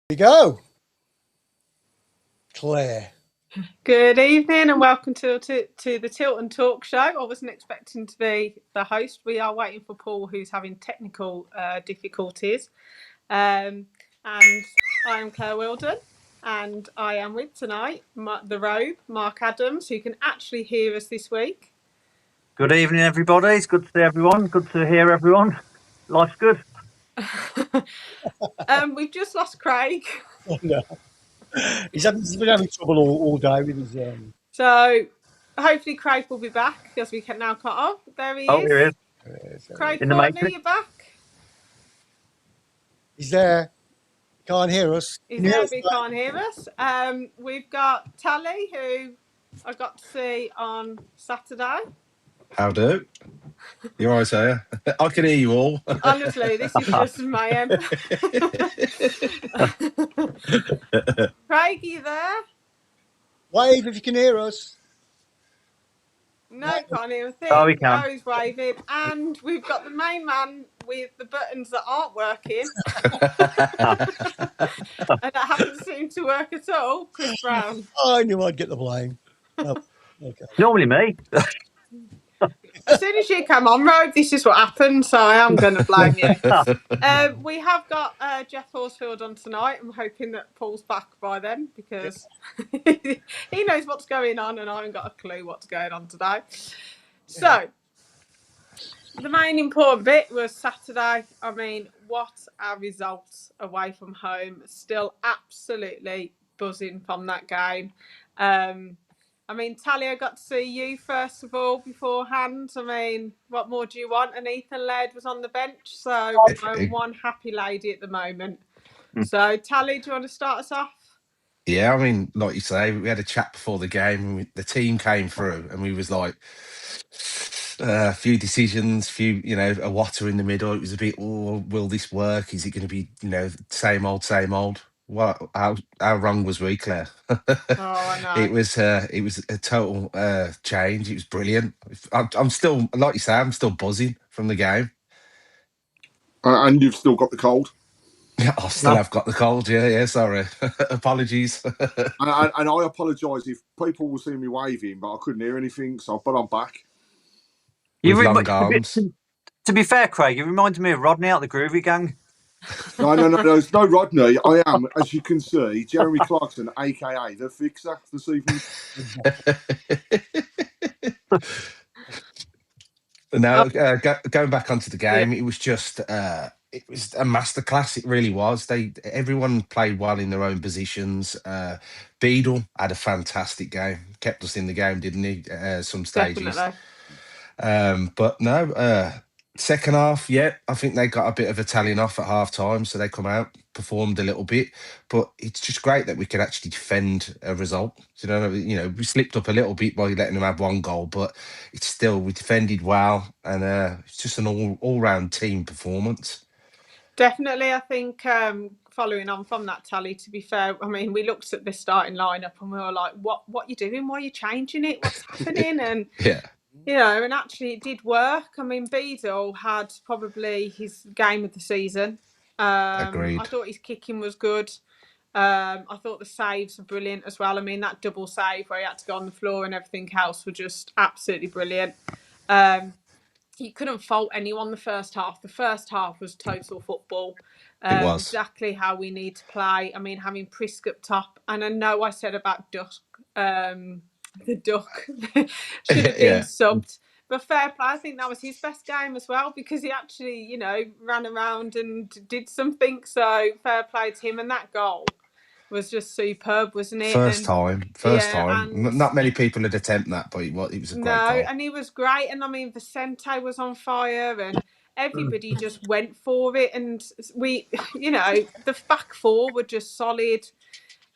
We go. Claire. Good evening and welcome to the Tilton Talk Show. I wasn't expecting to be the host. We are waiting for Paul, who's having technical difficulties. And I am Claire Wilden, and I am with tonight the Robe, Mark Adams, who can actually hear us this week. Good evening, everybody. It's good to see everyone. Good to hear everyone. Life's good. We've just lost Craig. No. He's been having trouble all day with his. So hopefully Craig will be back because we can now cut off. There he is. Here he is. Craig In the Courtney, matrix. you're back. He's there. Can't hear us. He's there, but he can't hear us. We've got Tally, who I got to see on Saturday. How do? You're right, are you? I can hear you all. Honestly, this is just mayhem. Craig, are you there? Wave if you can hear us. No, can't hear a thing. Oh, we can. Oh, he's waving. And we've got the main man with the buttons that aren't working. And that hasn't seemed to work at all. Chris Brown. I knew I'd get the blame. Oh, okay. Normally me. As soon as you come on, Robe, this is what happened, so I am going to blame you. We have got Jeff Horsfield on tonight. I'm hoping that Paul's back by then because he knows what's going on and I haven't got a clue what's going on today. So, the main important bit was Saturday. I mean, what a result away from home. Still absolutely buzzing from that game. I mean, Talia, got to see you first of all beforehand. I mean, what more do you want? And Ethan Laird was on the bench, so I'm one happy lady at the moment. So, Tally, do you want to start us off? Yeah, I mean, like you say, we had a chat before the game. And the team came through, and we was like a few decisions, a water in the middle. It was a bit, oh, will this work? Is it going to be, same old, same old? Well, how wrong was we, Claire? I know. It was a total change. It was brilliant. I'm still, like you say, I'm still buzzing from the game. And you've still got the cold. Yeah, I still have got the cold. Yeah. Sorry, apologies. and I apologise if people will see me waving, but I couldn't hear anything. But I'm back. With long arms. To be fair, Craig, it reminded me of Rodney out of the Groovy Gang. No, there's no Rodney. I am, as you can see, Jeremy Clarkson, aka the Fixer, this evening. Now, going back onto the game, it was just it was a masterclass. It really was. Everyone played well in their own positions. Beadle had a fantastic game. Kept us in the game, didn't he? Some stages. Definitely. But no, second half, I think they got a bit of Italian off at half time, so they come out, performed a little bit. But it's just great that we could actually defend a result. We slipped up a little bit by letting them have one goal, but it's still, we defended well, and it's just an all-round team performance. Definitely, I think following on from that, Tally, to be fair, I mean, we looked at the starting lineup and we were like, what are you doing? Why are you changing it? What's happening? And and actually it did work. I mean, Beadle had probably his game of the season. Agreed. I thought his kicking was good. I thought the saves were brilliant as well. I mean, that double save where he had to go on the floor and everything else were just absolutely brilliant. You couldn't fault anyone the first half. The first half was total football. It was. Exactly how we need to play. I mean, having Prisk up top. And I know I said about Duck, the Duck should have been subbed. But fair play, I think that was his best game as well because he actually, ran around and did something. So fair play to him. And that goal was just superb, wasn't it? First time. Not many people had attempted that, but it was a great goal. And he was great. And I mean, Vicente was on fire and everybody just went for it. And we, the back four were just solid.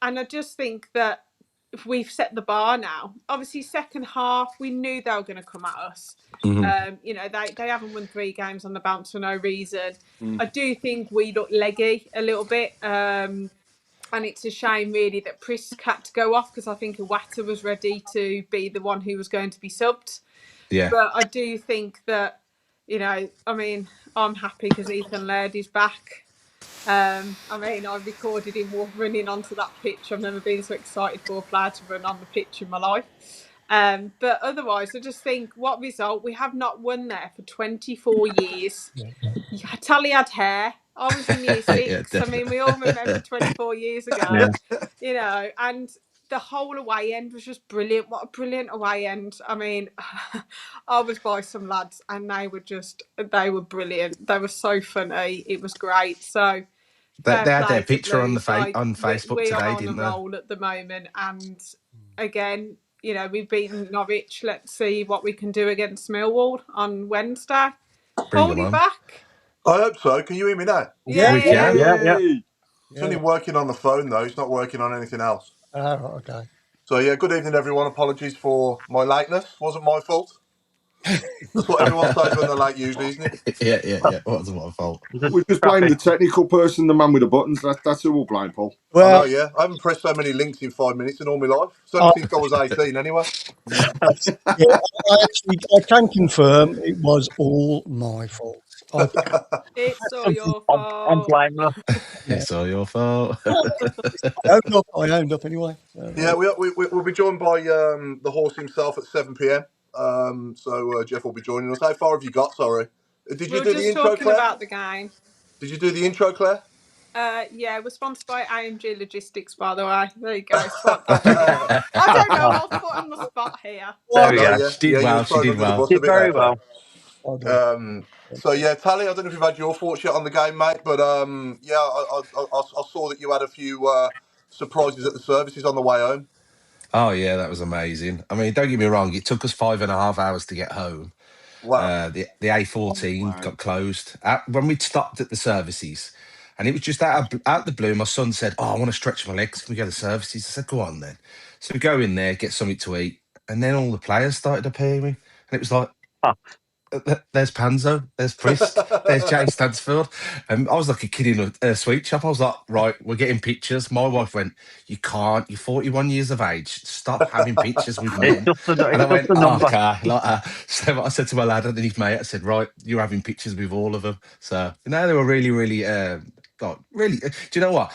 And I just think that if we've set the bar now, obviously second half, we knew they were going to come at us. Mm-hmm. They haven't won 3 games on the bounce for no reason. I do think we look leggy a little bit. And it's a shame, really, that Prisk had to go off because I think Iwata was ready to be the one who was going to be subbed. Yeah. But I do think that, I mean, I'm happy because Ethan Laird is back. I mean, I recorded him running onto that pitch. I've never been so excited for a player to run on the pitch in my life. But otherwise, I just think, what result? We have not won there for 24 years. Yeah, Tally had hair. I was in year 6. I mean, we all remember 24 years ago, you know, and the whole away end was just brilliant. What a brilliant away end. I mean, I was by some lads and they were brilliant. They were so funny. It was great. So They fair had their play to picture on the Blues. Like, on Facebook we are today, on a didn't they? roll at the moment. And again, you know, we've beaten Norwich. Let's see what we can do against Millwall on Wednesday. Bring Hold them you on. back. I hope so. Can you hear me now? Yeah, We can. Yeah. It's only working on the phone, though. It's not working on anything else. Right, okay. So, yeah, good evening, everyone. Apologies for my lateness. Wasn't my fault. That's what everyone says when they're late, usually, isn't it? Yeah. It wasn't my fault. We just blame the technical person, the man with the buttons. That's who we'll blame, Paul. I know, Well, yeah. I haven't pressed so many links in 5 minutes in all my life. Certainly since I was 18, anyway. yeah, I can confirm it was all my fault. it's all your I'm fault. blameless. It's all your fault. I owned up anyway. Yeah, we'll be joined by the horse himself at 7 p.m. So Jeff will be joining us. How far have you got? Sorry. Did you We were do the just intro, talking Claire? about the game. Did you do the intro, Claire? Yeah, we're sponsored by AMG Logistics, by the way. There you go. Spot that in. I don't know. I was put on the spot here. There we go. Yeah, She did you well. were She thrown did under the well. bus a Did bit very there, well. Claire. So yeah, Tally, I don't know if you've had your thoughts yet on the game, mate, but yeah, I saw that you had a few surprises at the services on the way home. Oh yeah, that was amazing. I mean, don't get me wrong. It took us 5.5 hours to get home. Wow. The A14 got closed when we stopped at the services, and it was just out of the blue. My son said, "Oh, I want to stretch my legs. Can we go to the services?" I said, "Go on then." So we go in there, get something to eat, and then all the players started appearing, and it was like, Huh. there's Panzo, there's Prisk, there's Jay Stansfield. And I was like a kid in a sweet shop. I was like, right, we're getting pictures. My wife went, you can't, you're 41 years of age. Stop having pictures with men. It's just And I went, a number. okay. So I said to my lad underneath mate, I said, right, you're having pictures with all of them. So, they were really, really, really, do you know what?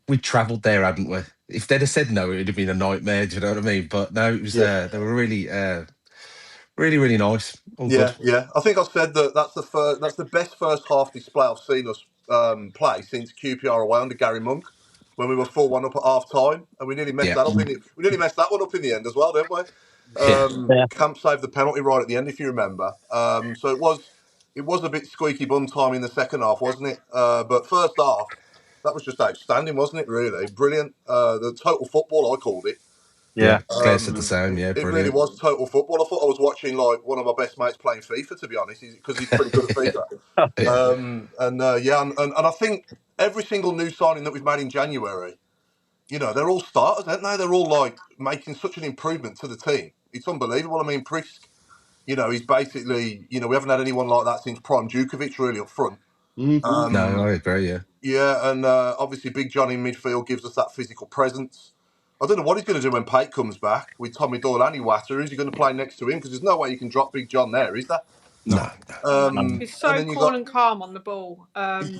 We travelled there, hadn't we? If they'd have said no, it would have been a nightmare. Do you know what I mean? But no, it was, they were really, really, really nice. All good. Yeah. I think I said that's the best first half display I've seen us play since QPR away under Gary Monk, when we were 4-1 up at half time, and we nearly messed that up. We nearly messed that one up in the end as well, didn't we? Camp saved the penalty right at the end, if you remember. So it was a bit squeaky bum time in the second half, wasn't it? But first half, that was just outstanding, wasn't it? Really brilliant. The total football, I called it. Yeah. Claire said the same. Yeah, It brilliant. really was total football. I thought I was watching like one of my best mates playing FIFA, to be honest, because he's pretty good at FIFA. And I think every single new signing that we've made in January, they're all starters, aren't they? They're all like making such an improvement to the team. It's unbelievable. I mean, Prisk, he's basically, we haven't had anyone like that since Prime Djukovic really up front. No, I agree. Yeah. Yeah, and obviously Big John in midfield gives us that physical presence. I don't know what he's going to do when Pate comes back with Tommy Doyle and Iwata. Who's he going to play next to him? Because there's no way you can drop Big John there, is there? No. He's so cool and calm on the ball.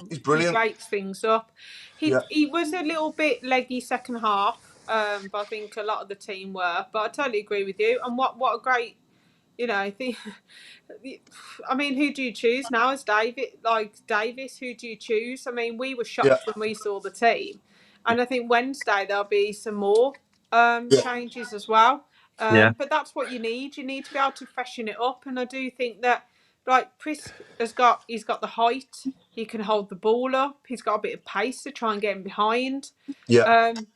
He's brilliant. He breaks things up. He was a little bit leggy second half, but I think a lot of the team were. But I totally agree with you. And what a great, I mean, who do you choose now as Davis? Who do you choose? I mean, we were shocked when we saw the team, and I think Wednesday there'll be some more changes as well. But that's what you need. You need to be able to freshen it up, and I do think that Prisk he's got the height. He can hold the ball up. He's got a bit of pace to try and get him behind. And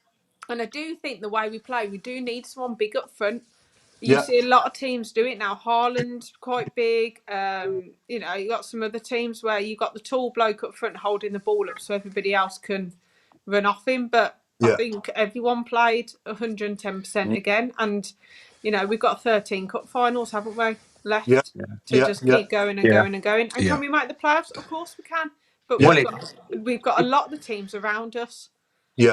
I do think the way we play, we do need someone big up front. You see a lot of teams do it now. Haaland's quite big. You got some other teams where you've got the tall bloke up front holding the ball up so everybody else can run off him. But I think everyone played 110% again. And, we've got 13 cup finals, haven't we, left to keep going and going and going. And can we make the playoffs? Of course we can. But we've got a lot of the teams around us. We've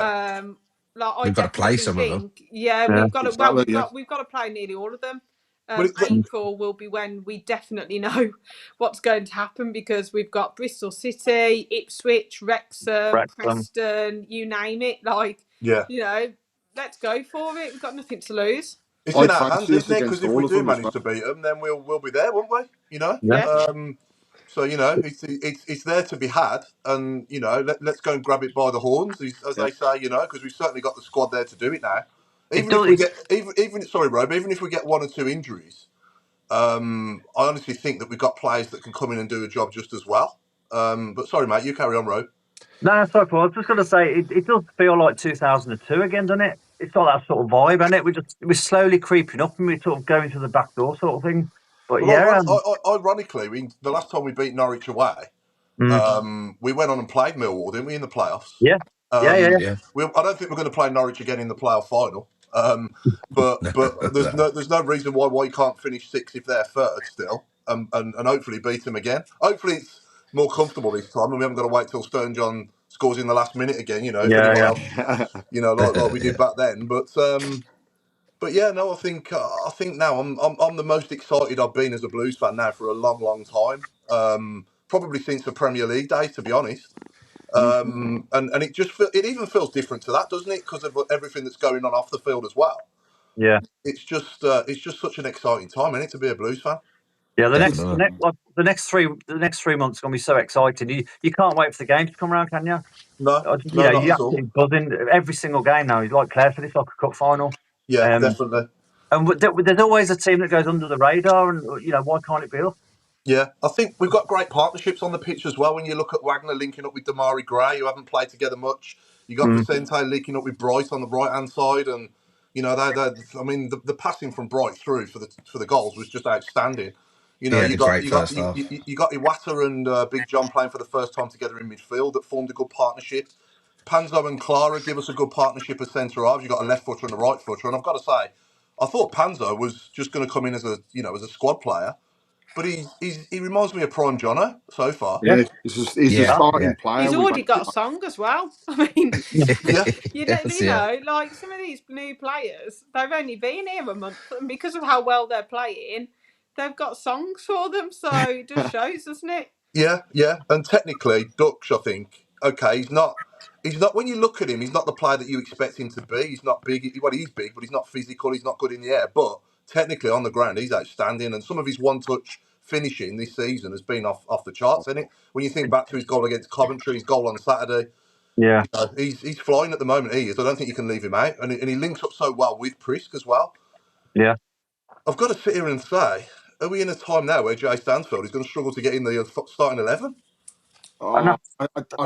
got to play some of them. We've got to play nearly all of them. April will be when we definitely know what's going to happen, because we've got Bristol City, Ipswich, Wrexham, Preston, you name it. Let's go for it. We've got nothing to lose. It's in our hands, isn't it? Because if we do manage to beat them, then we'll be there, won't we? Yeah. So it's there to be had, and let's go and grab it by the horns, as they say. Because we've certainly got the squad there to do it now. Even if we get 1 or 2 injuries, I honestly think that we've got players that can come in and do a job just as well. But sorry, mate, you carry on, Rob. No, sorry, Paul. I was just going to say, it does feel like 2002 again, doesn't it? It's got that sort of vibe, isn't it? We're slowly creeping up and we're sort of going to the back door sort of thing. But ironically, the last time we beat Norwich away, we went on and played Millwall, didn't we, in the playoffs? Yeah. I don't think we're going to play Norwich again in the playoff final. But there's no reason why you can't finish 6th if they're 3rd still, and hopefully beat them again. Hopefully it's more comfortable this time, and we haven't got to wait till Stern John scores in the last minute again. If anyone else, like we did back then. But yeah, no, I think now I'm the most excited I've been as a Blues fan now for a long, long time. Probably since the Premier League days, to be honest. And it even feels different to that, doesn't it? Because of everything that's going on off the field as well. Yeah, it's just such an exciting time, isn't it, to be a Blues fan? Yeah, the next 3 months are going to be so exciting. You can't wait for the game to come around, can you? No, you're absolutely buzzing every single game now. Like Claire said, it's like a cup final. Yeah, definitely. And there's always a team that goes under the radar, and why can't it be us? Yeah, I think we've got great partnerships on the pitch as well. When you look at Wagner linking up with Damari Gray, who haven't played together much, you got Vicente linking up with Bright on the right hand side, and the passing from Bright through for the goals was just outstanding. You got Iwata and Big John playing for the first time together in midfield. That formed a good partnership. Panzo and Clara give us a good partnership as centre halves. You've got a left footer and a right footer, and I've got to say, I thought Panzo was just going to come in as a squad player. But he reminds me of Prime Jono so far. Yeah, he's a starting player. He's already got a song as well. I mean, like some of these new players, they've only been here a month, and because of how well they're playing, they've got songs for them. So it just shows, doesn't it? Yeah. And technically, Dux, I think, okay, he's not. When you look at him, he's not the player that you expect him to be. He's not big. Well, he's big, but he's not physical. He's not good in the air. But technically, on the ground, he's outstanding. And some of his one-touch finishing this season has been off the charts, isn't it? When you think back to his goal against Coventry, his goal on Saturday, he's flying at the moment. He is. I don't think you can leave him out, and he links up so well with Prisk as well. Yeah, I've got to sit here and say, are we in a time now where Jay Stansfield is going to struggle to get in the starting 11? I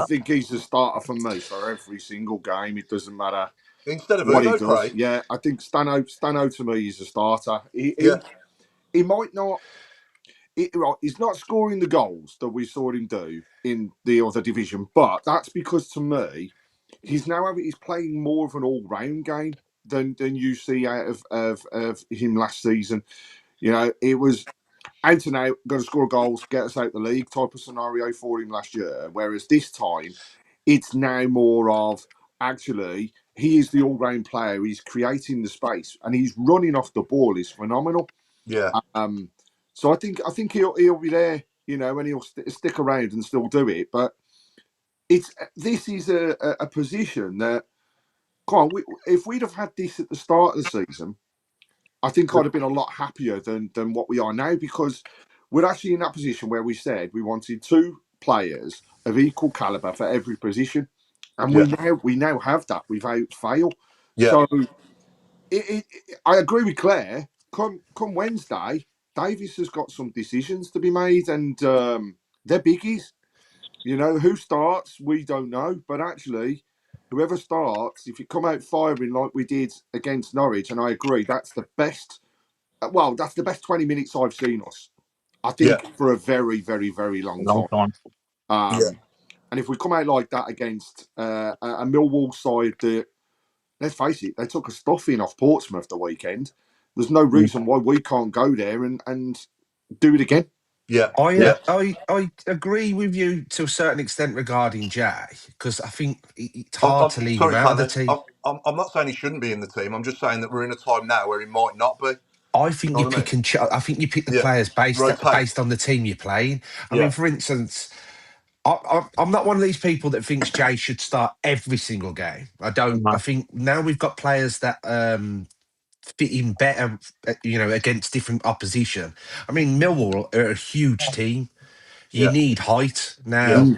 think he's a starter for me for every single game. It doesn't matter instead of what Udo, he does. Craig. Yeah, I think Stano to me is a starter. He might not. He's not scoring the goals that we saw him do in the other division, but that's because to me, he's playing more of an all-round game than you see out of him last season. It was out and out, going to score goals, get us out the league type of scenario for him last year. Whereas this time, it's now more of actually he is the all-round player. He's creating the space and he's running off the ball is phenomenal. Yeah. So I think he'll be there, and he'll stick around and still do it. But this is a position that, if we'd have had this at the start of the season, I think I'd have been a lot happier than what we are now, because we're actually in that position where we said we wanted 2 players of equal caliber for every position, and we now have that without fail. Yeah. So I agree with Claire. Come Wednesday, Davis has got some decisions to be made, and they're biggies. Who starts, we don't know, but actually, whoever starts, if you come out firing like we did against Norwich, and I agree, that's the best. That's the best 20 minutes I've seen us. I think for a very, very, very long time. And if we come out like that against a Millwall side that, let's face it, they took a stuffing off Portsmouth the weekend. There's no reason why we can't go there and do it again. Yeah, I agree with you to a certain extent regarding Jay, because I think it's hard to leave him out of the team. I'm not saying he shouldn't be in the team. I'm just saying that we're in a time now where he might not be. I think you pick and I think you pick the players based on the team you're playing. I mean, for instance, I'm not one of these people that thinks Jay should start every single game. I don't. I think now we've got players that fit in better, against different opposition. I mean, Millwall are a huge team. You need height now.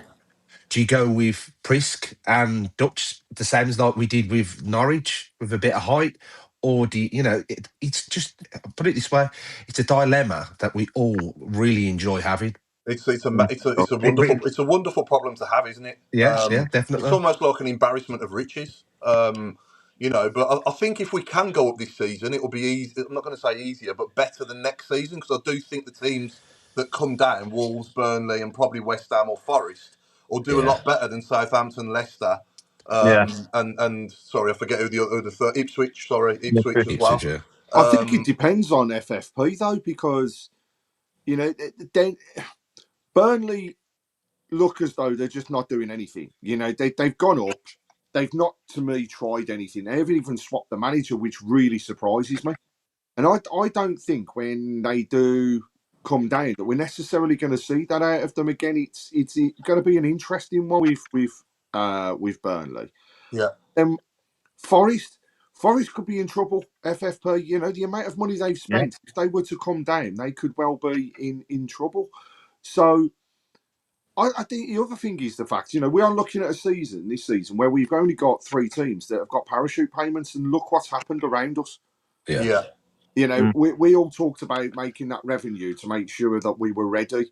Do you go with Prisk and Dutch the same as like we did with Norwich with a bit of height, or do you, it's just, put it this way, it's a dilemma that we all really enjoy having. It's a wonderful problem to have, isn't it? Yeah, definitely. It's almost like an embarrassment of riches. But I think if we can go up this season, it will be easy. I'm not going to say easier, but better than next season, because I do think the teams that come down, Wolves, Burnley, and probably West Ham or Forest, will do a lot better than Southampton, Leicester, and sorry, I forget who the other third, Ipswich. Sorry, Ipswich as well. Yeah. I think it depends on FFP though, because then Burnley look as though they're just not doing anything. They've gone up. They've not, to me, tried anything. They haven't even swapped the manager, which really surprises me. And I don't think when they do come down that we're necessarily going to see that out of them again. It's going to be an interesting one with Burnley. Yeah. Forest could be in trouble. FFP, the amount of money they've spent, if they were to come down, they could well be in trouble. So I think the other thing is the fact, we are looking at this season, where we've only got 3 teams that have got parachute payments, and look what's happened around us. Yeah. We all talked about making that revenue to make sure that we were ready.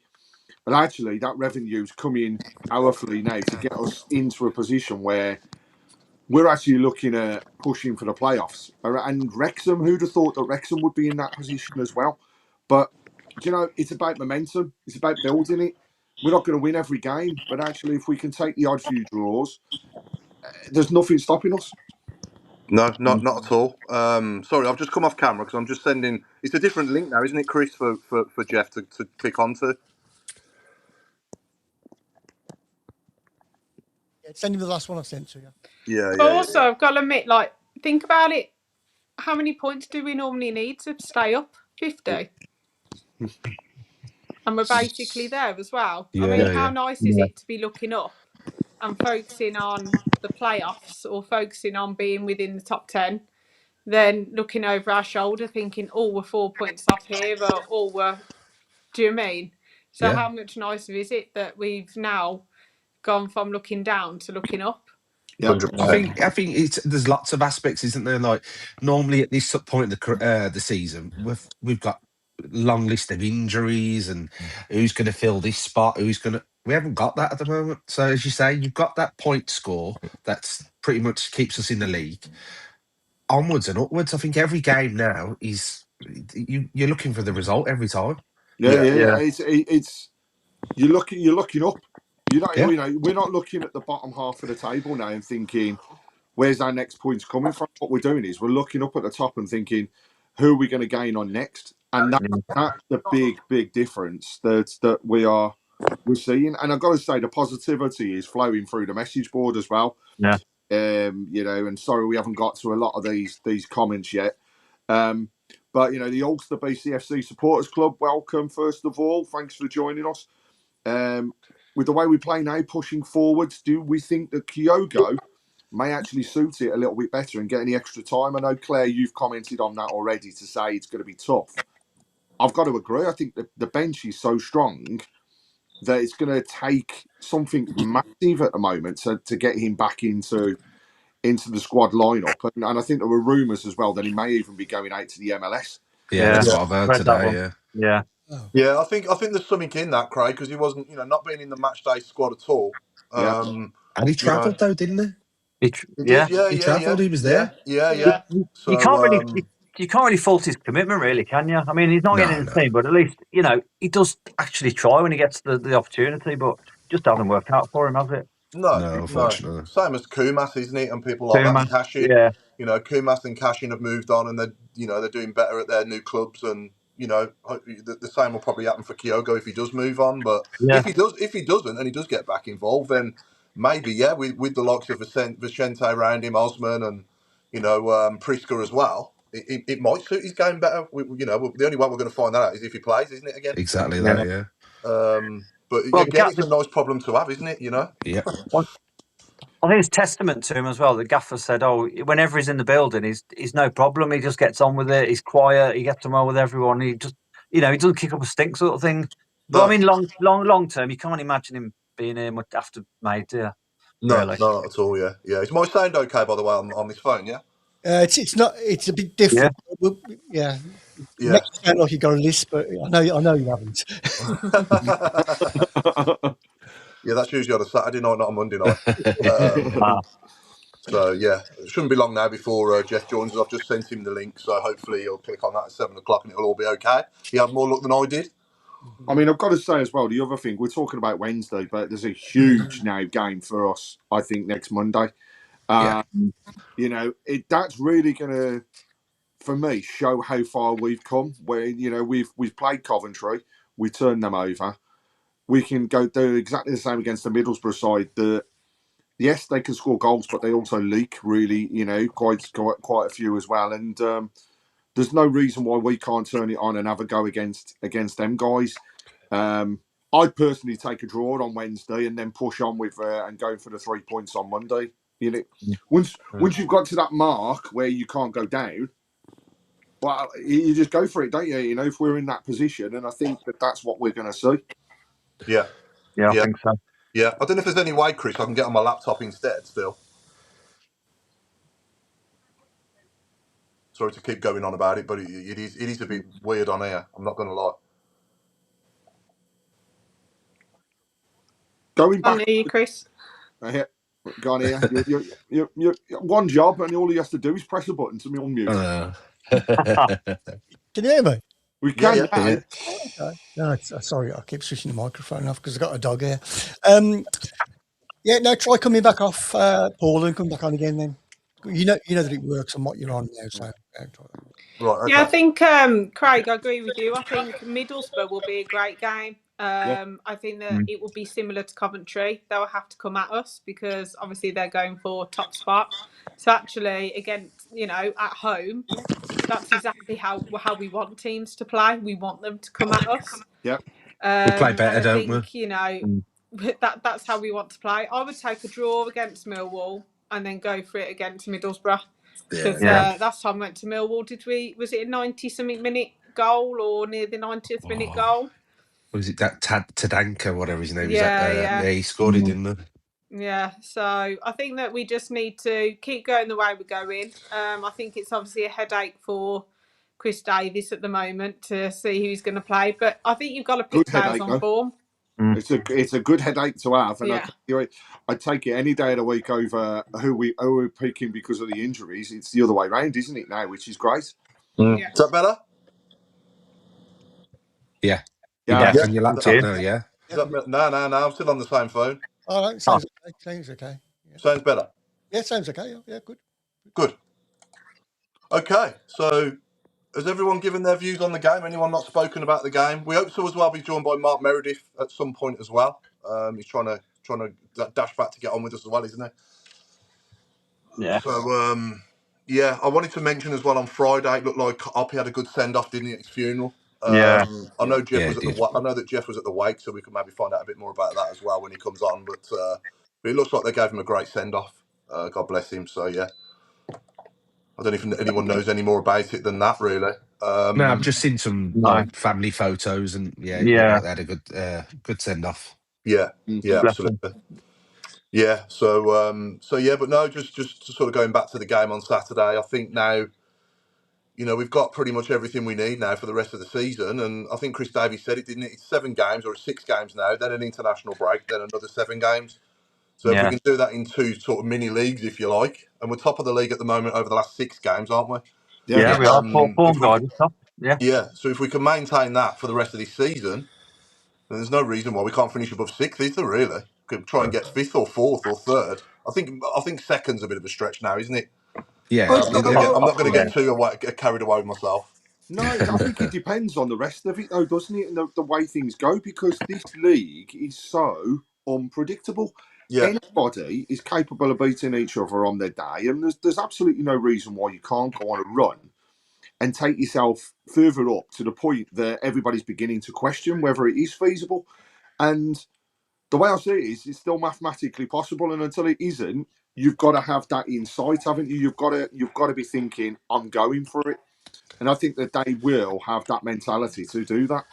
But actually, that revenue's coming powerfully now to get us into a position where we're actually looking at pushing for the playoffs. And Wrexham, who'd have thought that Wrexham would be in that position as well? But, it's about momentum. It's about building it. We're not going to win every game, but actually, if we can take the odd few draws, there's nothing stopping us. No, not at all. Sorry, I've just come off camera because I'm just sending. It's a different link now, isn't it, Chris, for Jeff to click onto? Yeah, send him the last one I sent to you. Yeah. Also, I've got to admit, think about it. How many points do we normally need to stay up? 50. And we're basically there as well. I mean, how nice is it to be looking up and focusing on the playoffs or focusing on being within the top 10, then looking over our shoulder thinking, we're 4 points off here, or we're... Do you mean? So how much nicer is it that we've now gone from looking down to looking up? Yeah, I think there's lots of aspects, isn't there? Like normally at this point of the season, we've got long list of injuries and who's going to fill this spot, we haven't got that at the moment. So as you say, you've got that point score that's pretty much keeps us in the league. Onwards and upwards, I think every game now is you're looking for the result every time. Yeah. It's you're looking up. We're not looking at the bottom half of the table now and thinking, where's our next points coming from? What we're doing is we're looking up at the top and thinking, who are we going to gain on next? And that's the big difference that we're seeing. And I've got to say, the positivity is flowing through the message board as well. Yeah. And sorry we haven't got to a lot of these comments yet. But the Ulster BCFC Supporters Club, welcome first of all. Thanks for joining us. With the way we play now, pushing forwards, do we think that Kyogo may actually suit it a little bit better and get any extra time? I know, Claire, you've commented on that already to say it's going to be tough. I've got to agree. I think the bench is so strong that it's going to take something massive at the moment to get him back into the squad lineup. And I think there were rumours as well that he may even be going out to the MLS. Yeah, that's what I've heard today. Yeah. Yeah, I think there's something in that, Craig, because he wasn't, not being in the match day squad at all. And he travelled though, didn't he? He travelled. He was there. Yeah. So, you can't really fault his commitment, really, can you? I mean, he's not getting in the team, but at least he does actually try when he gets the opportunity. But it just hasn't worked out for him, has it? No, unfortunately. Same as Kumas, isn't it? And people like that. Cashin, Kumas and Cashin have moved on, and they're doing better at their new clubs, and the same will probably happen for Kyogo if he does move on. But if he doesn't, and he does get back involved, then maybe with the likes of Vicente around him, Osman, and Priska as well, it might suit his game better. The only way we're going to find that out is if he plays, isn't it? Again, Exactly that. Yeah. But Well, again, it's a nice problem to have, isn't it? Yeah. I think it's testament to him as well. The gaffer said, "Oh, whenever he's in the building, he's no problem. He just gets on with it. He's quiet. He gets on well with everyone. He just, he doesn't kick up a stink sort of thing." But I mean, long term, you can't imagine him being here much after May, do you? No, Really? not at all. Yeah. Is my sound okay, by the way, on this phone? Yeah. It's not. It's a bit different. Yeah. Yeah. Makes it sound like you got a list, but I know you haven't. Yeah, that's usually on a Saturday night, not a Monday night. So yeah, it shouldn't be long now before Jeff joins us. I've just sent him the link, so hopefully he'll click on that at 7 o'clock and it'll all be okay. He had more luck than I did. I mean, I've got to say as well, the other thing, we're talking about Wednesday, but there's a huge now game for us, I think, next Monday. That's really going to, for me, show how far we've come. Where, we've played Coventry, we turned them over. We can go do exactly the same against the Middlesbrough side. Yes, they can score goals, but they also leak really, quite a few as well. And there's no reason why we can't turn it on and have a go against them guys. I'd personally take a draw on Wednesday and then push on with and go for the 3 points on Monday. Once you've got to that mark where you can't go down, well, you just go for it, don't you? If we're in that position, and I think that's what we're going to see. Yeah, I think so. Yeah, I don't know if there's any way, Chris, I can get on my laptop instead still. Sorry to keep going on about it, but it is a bit weird on here. I'm not going to lie. Going back, I hear you, Chris. Gone here. You're one job, and all he has to do is press a button to me on mute. Can you hear me? We can. Yeah. Okay. No, sorry, I keep switching the microphone off because I've got a dog here. Try coming back off, Paul, and come back on again. Then you know that it works on what you're on now. So Right. Okay. Yeah, I think Craig, I agree with you. I think Middlesbrough will be a great game. I think that it will be similar to Coventry. They'll have to come at us because obviously they're going for top spot. So actually, against at home, that's exactly how we want teams to play. We want them to come at us. Yeah. We play better, don't we? That's how we want to play. I would take a draw against Millwall and then go for it against Middlesbrough. Because last time I went to Millwall, was it a 90-something minute goal or near the 90th minute goal? Was it that Tadanka, whatever his name is? Yeah. He scored it, didn't he? Yeah, so I think that we just need to keep going the way we're going. I think it's obviously a headache for Chris Davies at the moment to see who's going to play, but I think you've got to pick players on form. It's a good headache to have, and I take it any day of the week over who we're picking because of the injuries. It's the other way around, isn't it now? Which is great. Yeah. Is that better? Yeah. You're back on your laptop now, yeah? No, I'm still on the same phone. All right, sounds okay. Yeah. Sounds better. Yeah, sounds okay. Yeah, good. Okay, so has everyone given their views on the game? Anyone not spoken about the game? We hope to as well be joined by Mark Meredith at some point as well. He's trying to dash back to get on with us as well, isn't he? Yeah. So I wanted to mention as well on Friday. It looked like Oppie had a good send off, didn't he, at his funeral? I know Jeff was I know that Jeff was at the wake, so we can maybe find out a bit more about that as well when he comes on. But it looks like they gave him a great send off. God bless him. So yeah. I don't know if anyone knows any more about it than that, really. No, I've just seen some family photos, and they had a good send off. Yeah, absolutely. Yeah, but no, just sort of going back to the game on Saturday. I think now, we've got pretty much everything we need now for the rest of the season, and I think Chris Davies said it, didn't it? It's 7 games or 6 games now, then an international break, then another 7 games. So if we can do that in 2 sort of mini leagues, if you like, and we're top of the league at the moment over the last 6 games, aren't we? Yeah, we are. Form guidance. Yeah, so if we can maintain that for the rest of this season, then there's no reason why we can't finish above 6th, is there, really? We could try and get 5th or 4th or 3rd. I think 2nd's a bit of a stretch now, isn't it? Yeah. I'm not going to get too carried away with myself. No, I think it depends on the rest of it, though, doesn't it? And the way things go, because this league is so unpredictable. Yeah. Anybody is capable of beating each other on their day, and there's absolutely no reason why you can't go on a run and take yourself further up to the point that everybody's beginning to question whether it is feasible. And the way I see it is, it's still mathematically possible, and until it isn't, you've got to have that insight, haven't you? You've got to be thinking, I'm going for it, and I think that they will have that mentality to do that.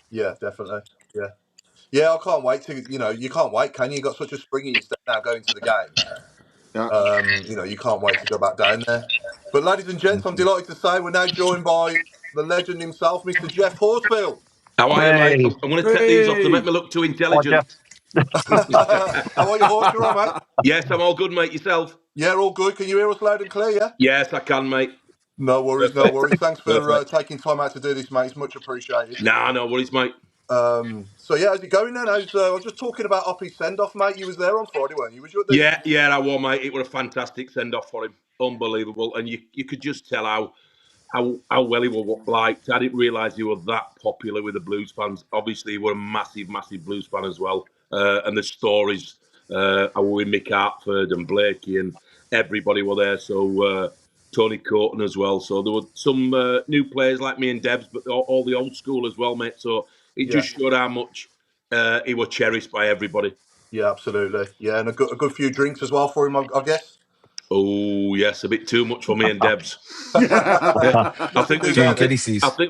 Yeah, definitely. Yeah. I can't wait to you can't wait, can you? You've got such a spring in your step now going to the games. Yeah. You can't wait to go back down there. But ladies and gents, I'm delighted to say we're now joined by the legend himself, Mr. Jeff Horsfield. How are you, mate? Hey, I'm going to take these off to make me look too hi, intelligent. Jeff. How are you, Horse? You all right, mate? Yes, I'm all good, mate. Yourself? Yeah, all good. Can you hear us loud and clear, yeah? Yes, I can, mate. No worries, no Perfect. worries. Thanks for Perfect. taking time out to do this, mate. It's much appreciated. Nah, no worries, mate. So, yeah, how's it going then? I was just talking about Oppie's send-off, mate. You was there on Friday, weren't you? Was you at the... Yeah, I was, mate. It was a fantastic send-off for him. Unbelievable. And you could just tell how well he was liked. I didn't realise he was that popular with the Blues fans. Obviously, he was a massive, massive Blues fan as well. And the stories, I was with Mick Hartford and Blakey and everybody were there. So Tony Courton as well. So there were some new players like me and Debs, but all the old school as well, mate. So it just showed how much he was cherished by everybody. Yeah, absolutely. Yeah, and a good few drinks as well for him, I guess. Oh yes, a bit too much for me and Debs. I think we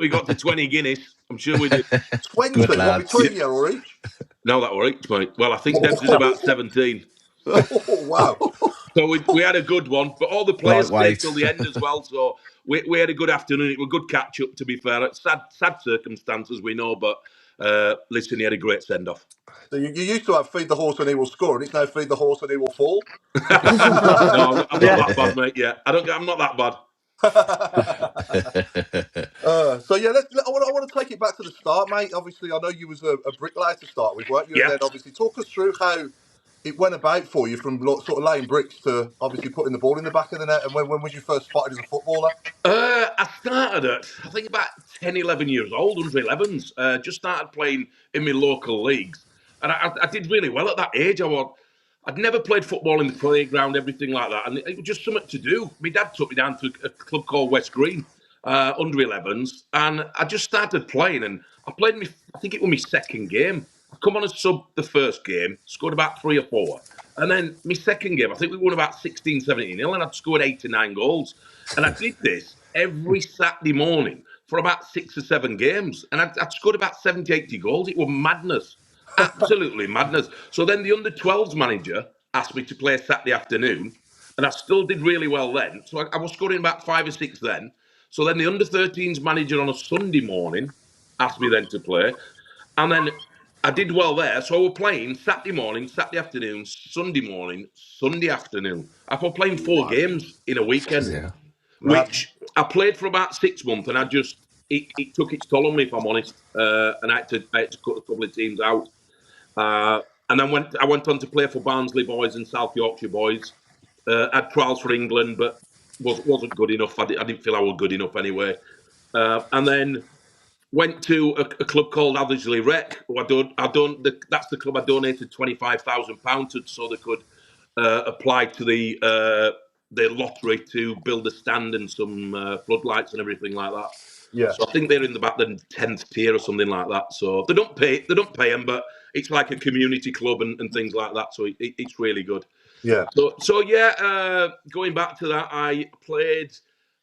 got to 20 Guinness. I'm sure we did. 20? What, between you or each? No, that were each, mate. Well, I think Debs is about 17. Oh, wow. So we had a good one, but all the players stayed till the end as well. So we had a good afternoon. It was a good catch up, to be fair. It's sad circumstances, we know, but listen, he had a great send off. So you used to have feed the horse and he will score, and it's now feed the horse and he will fall. No, I'm not that bad, mate. Yeah, I'm not that bad. So yeah, I want to take it back to the start, mate. Obviously, I know you was a bricklayer to start with, weren't you? Yeah. And then obviously talk us through how it went about for you from sort of laying bricks to obviously putting the ball in the back of the net. And when was you first spotted as a footballer? I started at, I think, about 10, 11 years old, under 11s. Just started playing in my local leagues. And I did really well at that age. I'd never played football in the playground, everything like that. And it was just something to do. My dad took me down to a club called West Green, under 11s. And I just started playing. And I played I think it was my second game. I come on as sub the first game, scored about 3 or 4. And then my second game, I think we won about 16, 17-0, and I'd scored 8 or 9 goals. And I did this every Saturday morning for about 6 or 7 games. And I'd scored about 70, 80 goals. It was madness. Absolutely madness. So then the under-12s manager asked me to play Saturday afternoon, and I still did really well then. So I was scoring about 5 or 6 then. So then the under-13s manager on a Sunday morning asked me then to play. And then I did well there. So I was playing Saturday morning, Saturday afternoon, Sunday morning, Sunday afternoon. I was playing 4 games in a weekend, which I played for about 6 months, and it took its toll on me, if I'm honest. And I had to cut a couple of teams out. And then I went on to play for Barnsley boys and South Yorkshire boys. Had trials for England, but wasn't good enough. I didn't feel I was good enough anyway. And then went to a club called Athersley Rec. That's the club I donated £25,000 to, so they could apply to the lottery to build a stand and some floodlights and everything like that. Yeah. So I think they're in about the 10th tier or something like that. So they don't pay them, but it's like a community club and things like that. So it's really good. Yeah. So yeah, going back to that, I played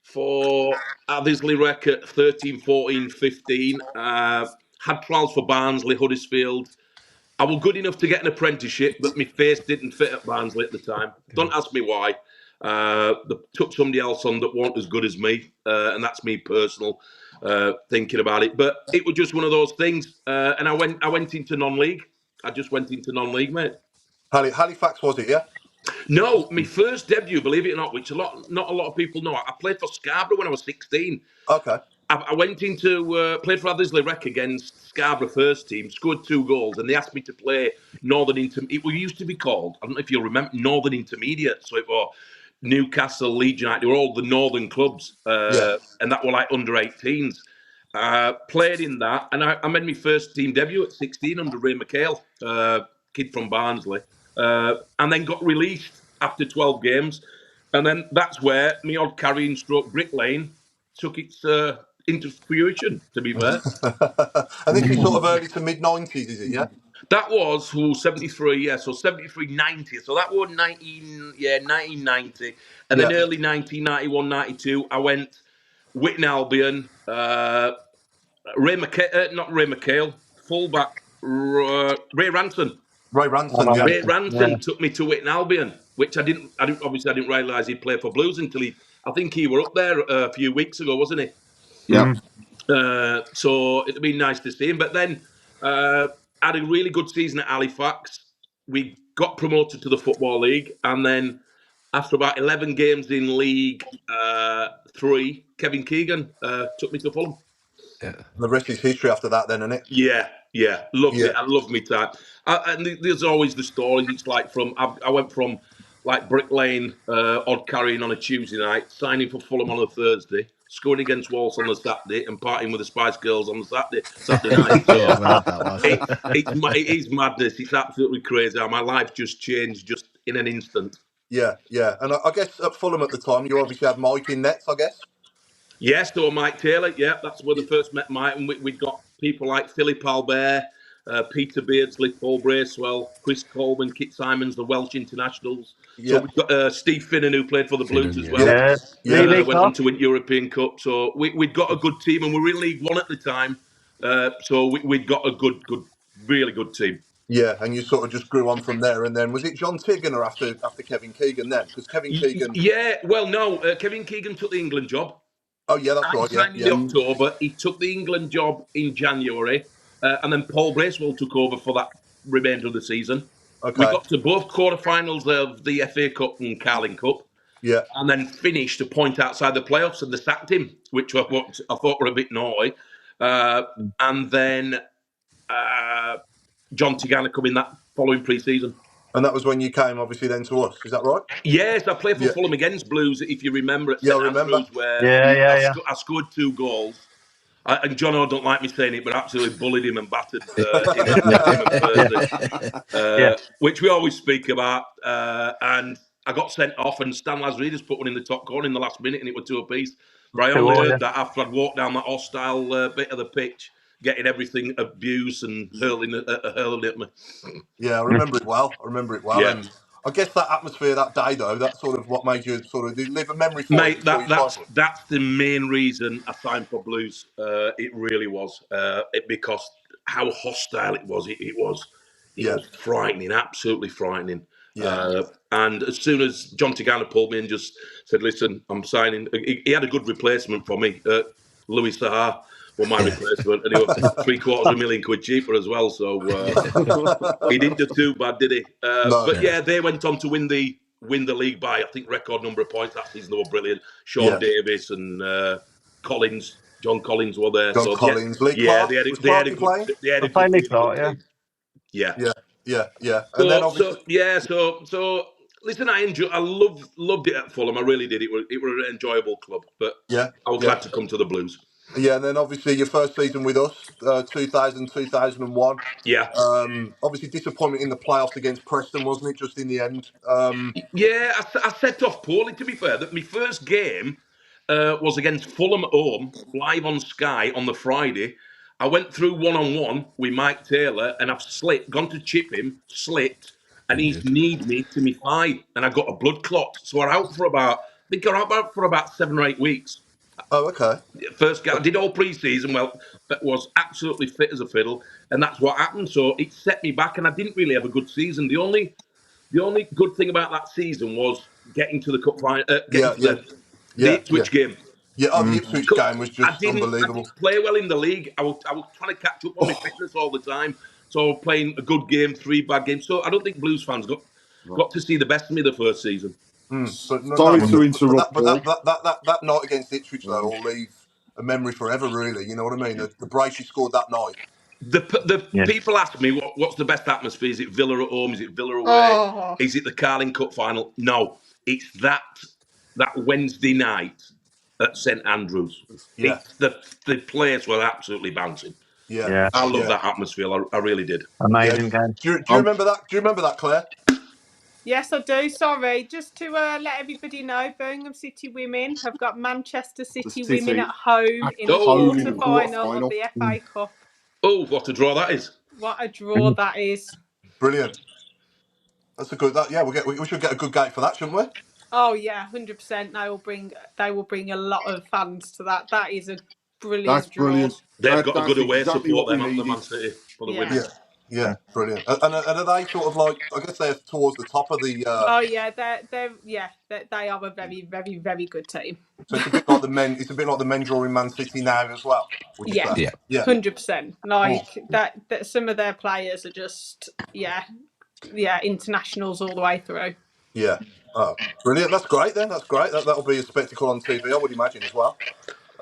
for Athersley Rec at 13, 14, 15. Had trials for Barnsley, Huddersfield. I was good enough to get an apprenticeship, but my face didn't fit at Barnsley at the time. Don't ask me why. They took somebody else on that weren't as good as me, and that's me personal thinking about it. But it was just one of those things, and I went into non-league. I just went into non-league, mate. Halifax, was it? Yeah. No, my first debut, believe it or not, which not a lot of people know. I played for Scarborough when I was 16. Okay. I went into played for Athersley Rec against Scarborough first team, scored 2 goals, and they asked me to play Northern Intermediate. It used to be called, I don't know if you remember, Northern Intermediate. So it was Newcastle, Leeds United, they were all the northern clubs, and that were like under 18s. Played in that, and I made my first team debut at 16 under Ray McHale, kid from Barnsley, and then got released after 12 games. And then that's where my odd carrying stroke bricklaying took its into fruition. To be fair, And this is sort of early to mid 90s, is it? Yeah. that was 73, yeah. So 73, 90. So that was 1990, and then Yeah. early 1991, 92. I went Witten Albion, not Ray McHale, fullback Ray Ranson. Ray Ranson, yeah. Ray Ranson took me to Witten Albion, which I didn't realise he'd play for Blues until I think he were up there a few weeks ago, wasn't he? Yeah. So it'd be nice to see him. But then had a really good season at Halifax. We got promoted to the Football League, and then after about 11 games in League 3, Kevin Keegan took me to Fulham. Yeah. The rest is history after that, then, isn't it? Yeah, loved it. I loved me time. And there's always the stories. It's like I went from like Brick Lane, odd carrying on a Tuesday night, signing for Fulham on a Thursday, scoring against Walsh on the Saturday, and partying with the Spice Girls on the Saturday night. So it is madness. It's absolutely crazy. My life just changed just in an instant. Yeah. And I guess at Fulham at the time, you obviously had Mike in nets, I guess. Yes, or Mike Taylor. Yeah, that's where they first met Mike, and we'd got people like Philip Albert, Peter Beardsley, Paul Bracewell, Chris Coleman, Kit Simons, the Welsh internationals. Yeah. So we've got Steve Finnan, who played for the Blues as well. Went on to win European Cup. So we'd got a good team, and we were in League One at the time. So we'd got a good, really good team. Yeah, and you sort of just grew on from there. And then was it John Tiggener after Kevin Keegan then? Because Kevin Keegan... Yeah, well, no. Kevin Keegan took the England job. Oh, yeah, that's right. Signed in October. He took the England job in January. And then Paul Bracewell took over for that remainder of the season. Okay. We got to both quarterfinals of the FA Cup and Carling Cup. Yeah. And then finished a point outside the playoffs, and they sacked him, which I thought were a bit naughty. And then John Tigana come in that following pre-season. And that was when you came, obviously, then to us. Is that right? Yes, I played for Fulham against Blues, if you remember. At St. Andrews, where I scored 2 goals. And John O don't like me saying it, but absolutely bullied him and battered him, which we always speak about. And I got sent off, and Stan Lasridis put one in the top corner in the last minute, and it was 2 apiece. But I only heard that after I'd walked down that hostile bit of the pitch, getting everything abused and hurling at me. Yeah, I remember it well. Yeah. And I guess that atmosphere that day, though, that's sort of what made you sort of live a memory for Mate, it. That's the main reason I signed for Blues. It really was. Because how hostile it was. It was frightening, absolutely frightening. Yeah. And as soon as John Tigana pulled me and just said, listen, I'm signing. He had a good replacement for me. Louis Sahar was my replacement, and he was £750,000 cheaper as well. So he didn't do too bad, did he? But they went on to win the league by, I think, record number of points that season. They were brilliant. Sean Davis and John Collins were there. John Collins, Lee Clark. They had a good team. Yeah. And then obviously, so listen, I loved it at Fulham. I really did. It was an enjoyable club, but I was glad to come to the Blues. Yeah, and then obviously your first season with us, 2000, 2001. Yeah. Obviously disappointment in the playoffs against Preston, wasn't it, just in the end? I set off poorly, to be fair. That my first game was against Fulham at home, live on Sky on the Friday. I went through one-on-one with Mike Taylor, and I've gone to chip him, slipped, and he's kneed me to my thigh, and I got a blood clot. So I'm out for about 7 or 8 weeks. Oh, okay. First game, I did all pre-season. Well, that was absolutely fit as a fiddle, and that's what happened. So it set me back, and I didn't really have a good season. The only good thing about that season was getting to the cup final, the Ipswich game. Yeah, the Ipswich game was just unbelievable. I didn't play well in the league. I was trying to catch up on my fitness all the time. So I was playing a good game, 3 bad games. So I don't think Blues fans got to see the best of me the first season. Sorry to interrupt. But that night against Ipswich, though, will leave a memory forever, really. You know what I mean? The brace you scored that night. People ask me, what's the best atmosphere? Is it Villa at home? Is it Villa away? Is it the Carling Cup final? No, it's that Wednesday night at St Andrews. Yeah. The players were absolutely bouncing. Yeah. I love that atmosphere. I really did. Amazing game. Do you remember that? Do you remember that, Claire? Yes, I do. Sorry, just to let everybody know, Birmingham City women have got Manchester City women at home in the home in the quarter-final of quarter-final. the FA Cup. Oh, what a draw that is! What a draw that is! Brilliant. That's a good. We should get a good gate for that, shouldn't we? Oh yeah, 100%. They will bring a lot of fans to that. That is a brilliant That's draw. brilliant. They've got a good That's away exactly support, what we them, haven't they, needed. Man City, for the Yeah. women. Yeah, brilliant. And are they sort of like? I guess they're towards the top of the. Oh yeah, they are a very, very, very good team. So it's a bit like the men. It's a bit like the men drawing Man City now as well. Would you say? Yeah. 100%. Like that. Some of their players are just internationals all the way through. Yeah. Oh, brilliant. That's great then. That's great. That'll be a spectacle on TV, I would imagine, as well.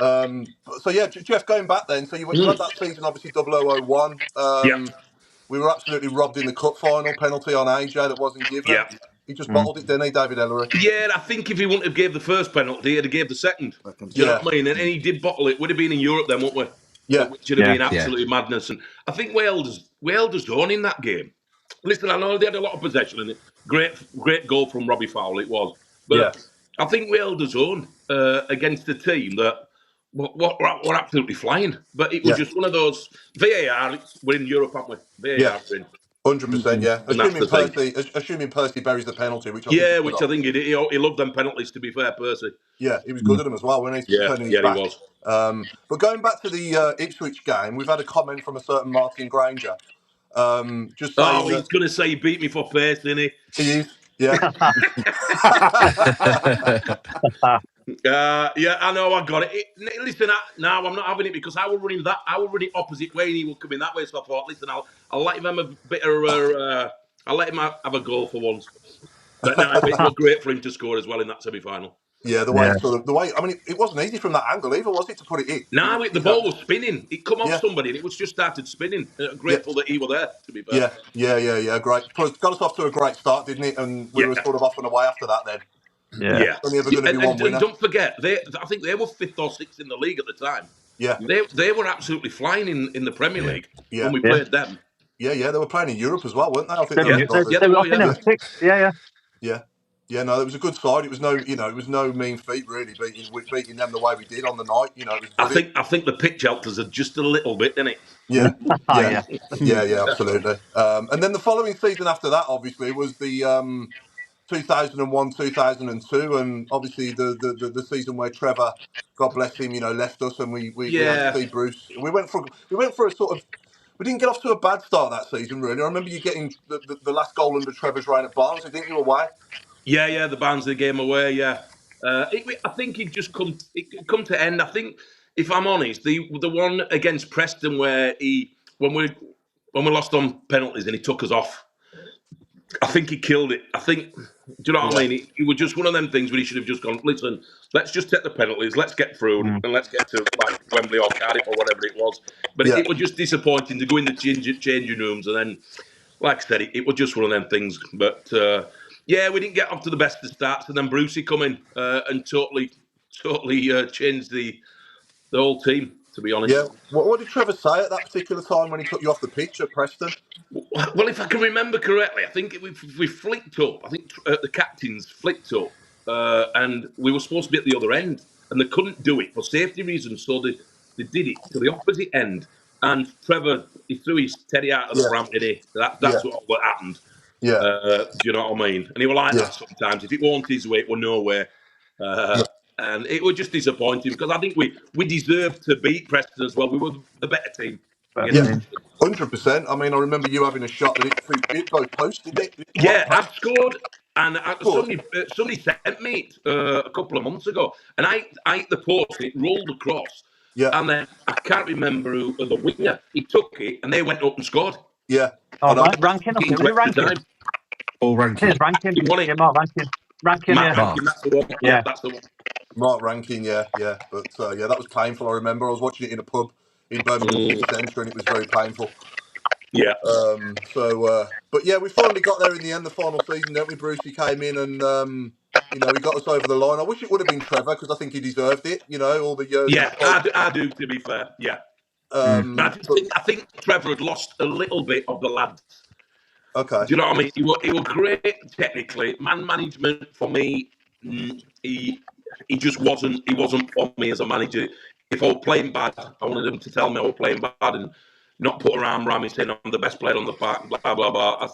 So, yeah, Jeff, going back then, so you had that season, obviously, 0001. We were absolutely robbed in the cup final, penalty on AJ that wasn't given. Yeah. He just bottled it, didn't he, David Ellery? Yeah, I think if he wouldn't have gave the first penalty, he'd have gave the second. Do you know what I mean? And he did bottle it. Would have been in Europe then, wouldn't we? Yeah. Which would have been absolutely madness. And I think we held us on in that game. Listen, I know they had a lot of possession and great goal from Robbie Fowler, it was. But I think we held us on against a team that were absolutely flying. But it was just one of those VAR. We're in Europe, aren't we? VAR, we're in. 100%, yeah. Assuming Percy buries the penalty, which I think he loved them penalties. To be fair, Percy. Yeah, he was good at them as well when he turning his back. He was. But going back to the Ipswich game, we've had a comment from a certain Martin Granger, just saying he's going to say he beat me for pace, isn't he? He is, yeah. Yeah, I know, I got it. Listen, now I'm not having it because I will run it opposite way, and he will come in that way. So I thought, listen, I'll let him have a bit of I'll let him have a goal for once. But no, it was great for him to score as well in that semi-final. Yeah, the way. I mean, it wasn't easy from that angle either, was it, to put it in? No, the ball was spinning. It come off somebody, and it was just started spinning. Grateful that he was there. To be fair. Yeah. Great. Got us off to a great start, didn't it? And we were sort of off and away after that. Then. Yeah. Only ever going to be one winner. And don't forget, I think they were 5th or 6th in the league at the time. Yeah. They were absolutely flying in the Premier League when we played them. Yeah. They were playing in Europe as well, weren't they? I think they were 6. Yeah, no, it was a good side. It was no mean feat really beating them the way we did on the night. It was I think the pitch helped us just a little bit, didn't it? Yeah, absolutely. And then the following season after that, obviously, was the 2001, 2002, and obviously the season where Trevor, God bless him, left us, and we had to see Bruce. We went for a sort of. We didn't get off to a bad start that season, really. I remember you getting the last goal under Trevor's reign at Barnsley, didn't you, away? Yeah, the Barnsley game away, yeah. I think it come to end. I think, if I'm honest, the one against Preston where when we lost on penalties and he took us off, I think he killed it. I think, do you know what I mean? It was just one of them things where he should have just gone, listen, let's just take the penalties, let's get through, and let's get to like Wembley or Cardiff or whatever it was. But it was just disappointing to go in the changing rooms, and then, like I said, it was just one of them things. But we didn't get off to the best of starts, and then Brucey come in and totally changed the whole team, to be honest. Yeah. What did Trevor say at that particular time when he took you off the pitch at Preston? Well, if I can remember correctly, I think we flicked up. I think the captains flicked up, and we were supposed to be at the other end, and they couldn't do it for safety reasons, so they did it to the opposite end. And Trevor, he threw his teddy out of the ramp, did he? That's what happened. Yeah. Do you know what I mean? And he was like that sometimes. If it wasn't his way, it was no way. And it was just disappointing because I think we deserved to beat Preston as well. We were the better team. 100%. I mean, I remember you having a shot that it both posts, didn't it? I scored, and somebody sent me it a couple of months ago, and I hit the post, and it rolled across. Yeah. And then I can't remember who the winger. He took it, and they went up and scored. Yeah. Rankin. All Rankin. Rankin. Mark Rankin. Rankin, that's the one. Yeah. That's the one. Mark Rankin, yeah. But that was painful. I remember I was watching it in a pub in Birmingham City Centre, and it was very painful. Yeah. But yeah, we finally got there in the end. The final season, didn't we? Brucey came in and he got us over the line. I wish it would have been Trevor because I think he deserved it. All the years. Yeah, I do. To be fair, yeah. I think Trevor had lost a little bit of the lads. Okay. Do you know what I mean? He was great technically. Man management for me, he just wasn't. He wasn't for me as a manager. If I was playing bad, I wanted him to tell me I was playing bad and not put around me saying I'm the best player on the park. Blah blah blah.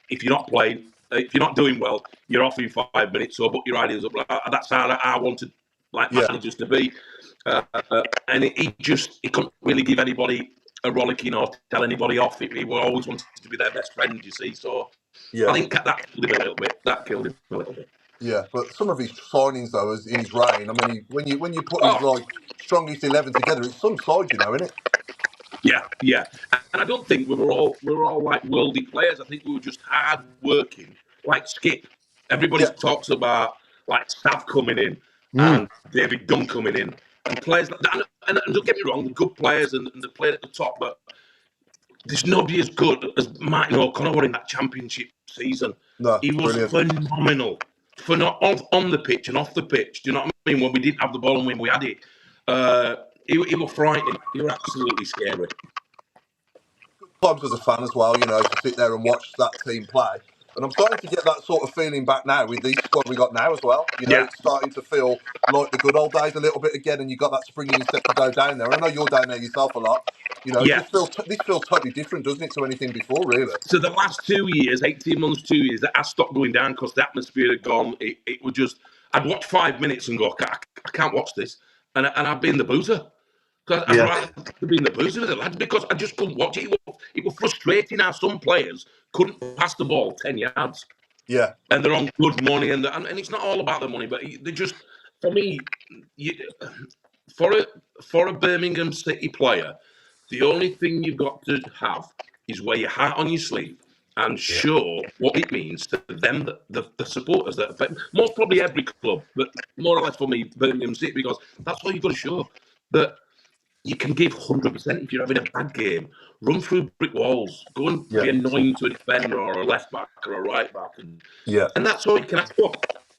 If you're not playing, if you're not doing well, you're off in 5 minutes. So put your ideas up. That's how I wanted managers to be. And he couldn't really give anybody a rollicking or tell anybody off. He always wanted to be their best friend, you see. So I think that killed him a little bit. Yeah, but some of his signings though, as in his reign, I mean, when you put his like strongest 11 together, it's some side, you know, isn't it? Yeah. And I don't think we were all like worldy players. I think we were just hard working, like Skip. Everybody talks about like Sav coming in and David Dunn coming in and players like that. And don't get me wrong, they're good players and they played at the top, but there's nobody as good as Martin O'Connor in that championship season. No, he was phenomenal. For not on the pitch and off the pitch. Do you know what I mean? When we didn't have the ball and when we had it, he was frightening. He was absolutely scary. Times as a fan as well, you know, to sit there and watch that team play. And I'm starting to get that sort of feeling back now with this squad we got now as well. You know, it's starting to feel like the good old days a little bit again, and you got that spring in your step to go down there. And I know you're down there yourself a lot. You know, this feels totally different, doesn't it, to anything before, really? So the last 2 years, 18 months, 2 years, I stopped going down because the atmosphere had gone. It was just, I'd watch 5 minutes and go, I can't watch this. And I'd be in the boozer. Because I'd rather be in the boozer with the lads because I just couldn't watch it. It was frustrating how some players couldn't pass the ball 10 yards. Yeah. And they're on good money. And it's not all about the money, but they just, for me, for a Birmingham City player, the only thing you've got to have is wear your heart on your sleeve and show what it means to them, the supporters. Most probably every club, but more or less for me, Birmingham City, because that's all you've got to show. That you can give 100% if you're having a bad game. Run through brick walls. Go and be annoying to a defender or a left back or a right back. And that's all you can ask for.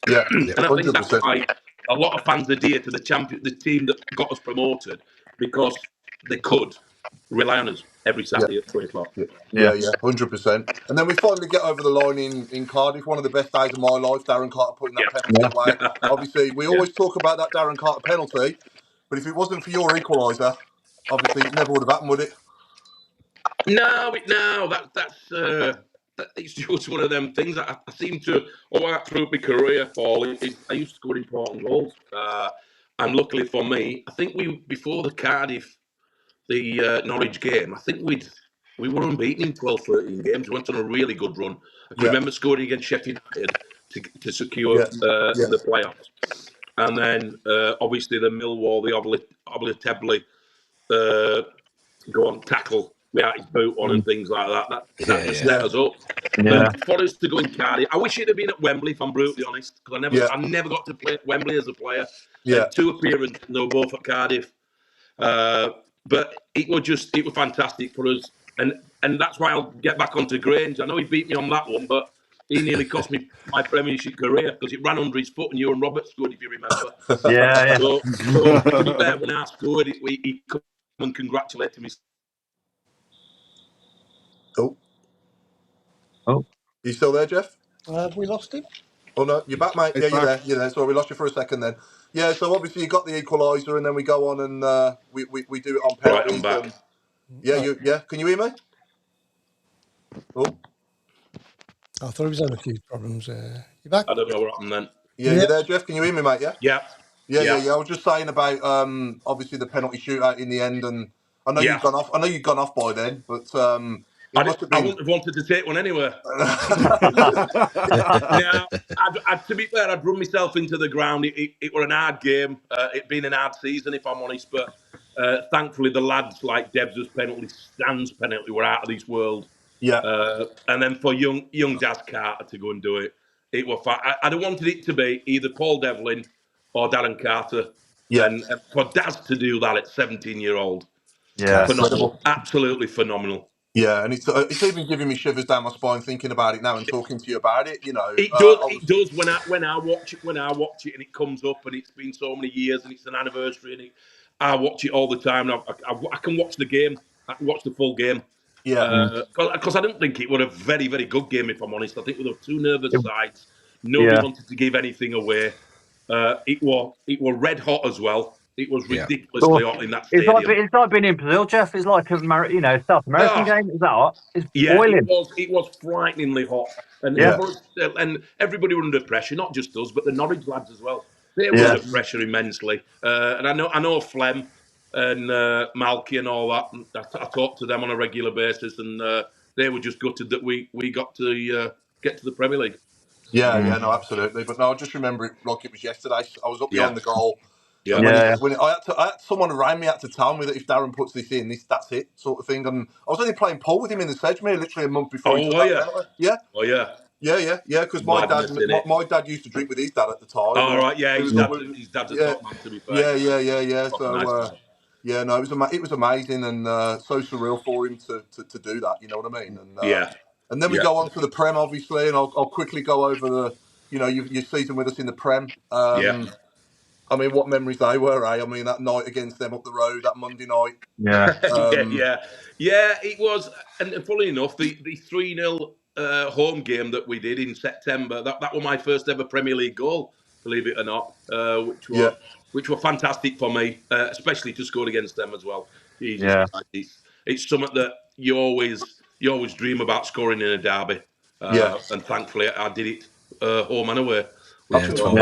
Yeah. And I think that's why a lot of fans are dear to the team that got us promoted, because they could rely on us every Saturday at 3 o'clock. Yeah, 100%. And then we finally get over the line in Cardiff. One of the best days of my life, Darren Carter putting that penalty away. Obviously, we always talk about that Darren Carter penalty, but if it wasn't for your equaliser, obviously it never would have happened, would it? No, that's it's just one of them things that I seem to, all that through my career, Paul, I used to score important goals. And luckily for me, I think before the Cardiff, the Norwich game, I think we were unbeaten in 12, 13 games. We went on a really good run. I can remember scoring against Sheffield United to secure the playoffs. And then, obviously, the Millwall, the Oblitebly, go on tackle without his boot on and things like that. That just set us up. For us to go in Cardiff, I wish it had been at Wembley, if I'm brutally honest, because I never got to play at Wembley as a player. Yeah. 2 appearances, they were both at Cardiff. But it was fantastic for us. And that's why I'll get back onto Grange. I know he beat me on that one, but he nearly cost me my Premiership career because it ran under his foot and Ewan Roberts scored, if you remember. So to be fair, when I scored it, he come and congratulated me. You still there, Jeff? Have we lost him? Oh no, you're back, mate. It's You're back. there. So we lost you for a second then. Yeah, so obviously you got the equaliser, and then we go on and we do it on penalties. Right, I'm back. Can you hear me? Oh, I thought he was having a few problems. You back? I don't know what happened then. yeah, you're there, Jeff. Can you hear me, mate? Yeah. I was just saying about obviously the penalty shootout in the end, and I know you've gone off. I know you've gone off by then, but I wouldn't have wanted to take one anyway. Now, to be fair, I'd run myself into the ground. It was an hard game. It been an hard season, if I'm honest. But thankfully, the lads like Debs' penalty, Stan's penalty, were out of this world. Yeah. And then for young Daz Carter to go and do it, it was fine. I'd have wanted it to be either Paul Devlin or Darren Carter. Yeah. And for Daz to do that at 17-year-old, phenomenal, absolutely phenomenal. Yeah, and it's even giving me shivers down my spine thinking about it now and talking to you about it. You know, it does when I watch it and it comes up and it's been so many years and it's an anniversary and I watch it all the time. I can watch the game. I can watch the full game Yeah. Because I didn't think it was a very, very good game, if I'm honest. I think we were two nervous sides. Nobody wanted to give anything away. It was red hot as well. It was ridiculously hot in that stadium. It's like being in Brazil, Jeff. It's like a South American game. Is that hot? It's boiling. It was frighteningly hot, and and everybody were under pressure. Not just us, but the Norwich lads as well. They were under pressure immensely. And I know Flem and Malky and all that. I talked to them on a regular basis, and they were just gutted that we got to get to the Premier League. Yeah, no, absolutely. But no, I just remember it like it was yesterday. I was up behind the goal. Yeah. When I had someone around me had to tell me that if Darren puts this in, that's it, sort of thing. And I was only playing pool with him in the Sedgmere literally a month before. Because my dad used to drink with his dad at the time. Oh, right, yeah, his dad's a top man, to be fair. Yeah. So, no, it was amazing and so surreal for him to do that. You know what I mean? And, and then we go on to the Prem, obviously, and I'll quickly go over your season with us in the Prem. I mean, what memories they were, eh? I mean, that night against them up the road, that Monday night. Yeah, it was. And funnily enough, the 3-0 home game that we did in September, that was my first ever Premier League goal, believe it or not, which were fantastic for me, especially to score against them as well. Jesus Christ. It's something that you always dream about, scoring in a derby. And thankfully, I did it home and away. Which were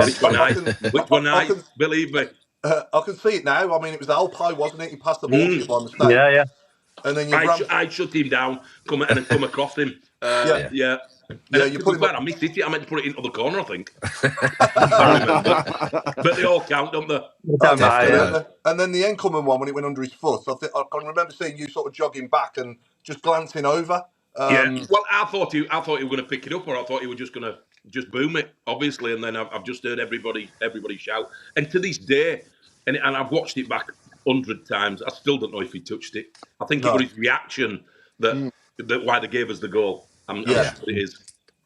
nice, believe me. I can see it now. I mean, it was Alpine, wasn't it? He passed the ball to you by mistake. Yeah. And then I shut him down, come across him. You put it. I missed it. I meant to put it into the corner, I think. I remember. But they all count, don't they? And then the incoming one when it went under his foot. I can remember seeing you sort of jogging back and just glancing over. Well, I thought he was going to pick it up, or I thought he was just going to boom it, obviously. And then I've just heard everybody shout. And to this day, and I've watched it back 100 times, I still don't know if he touched it. I think it was his reaction that why they gave us the goal. I'm sure it is.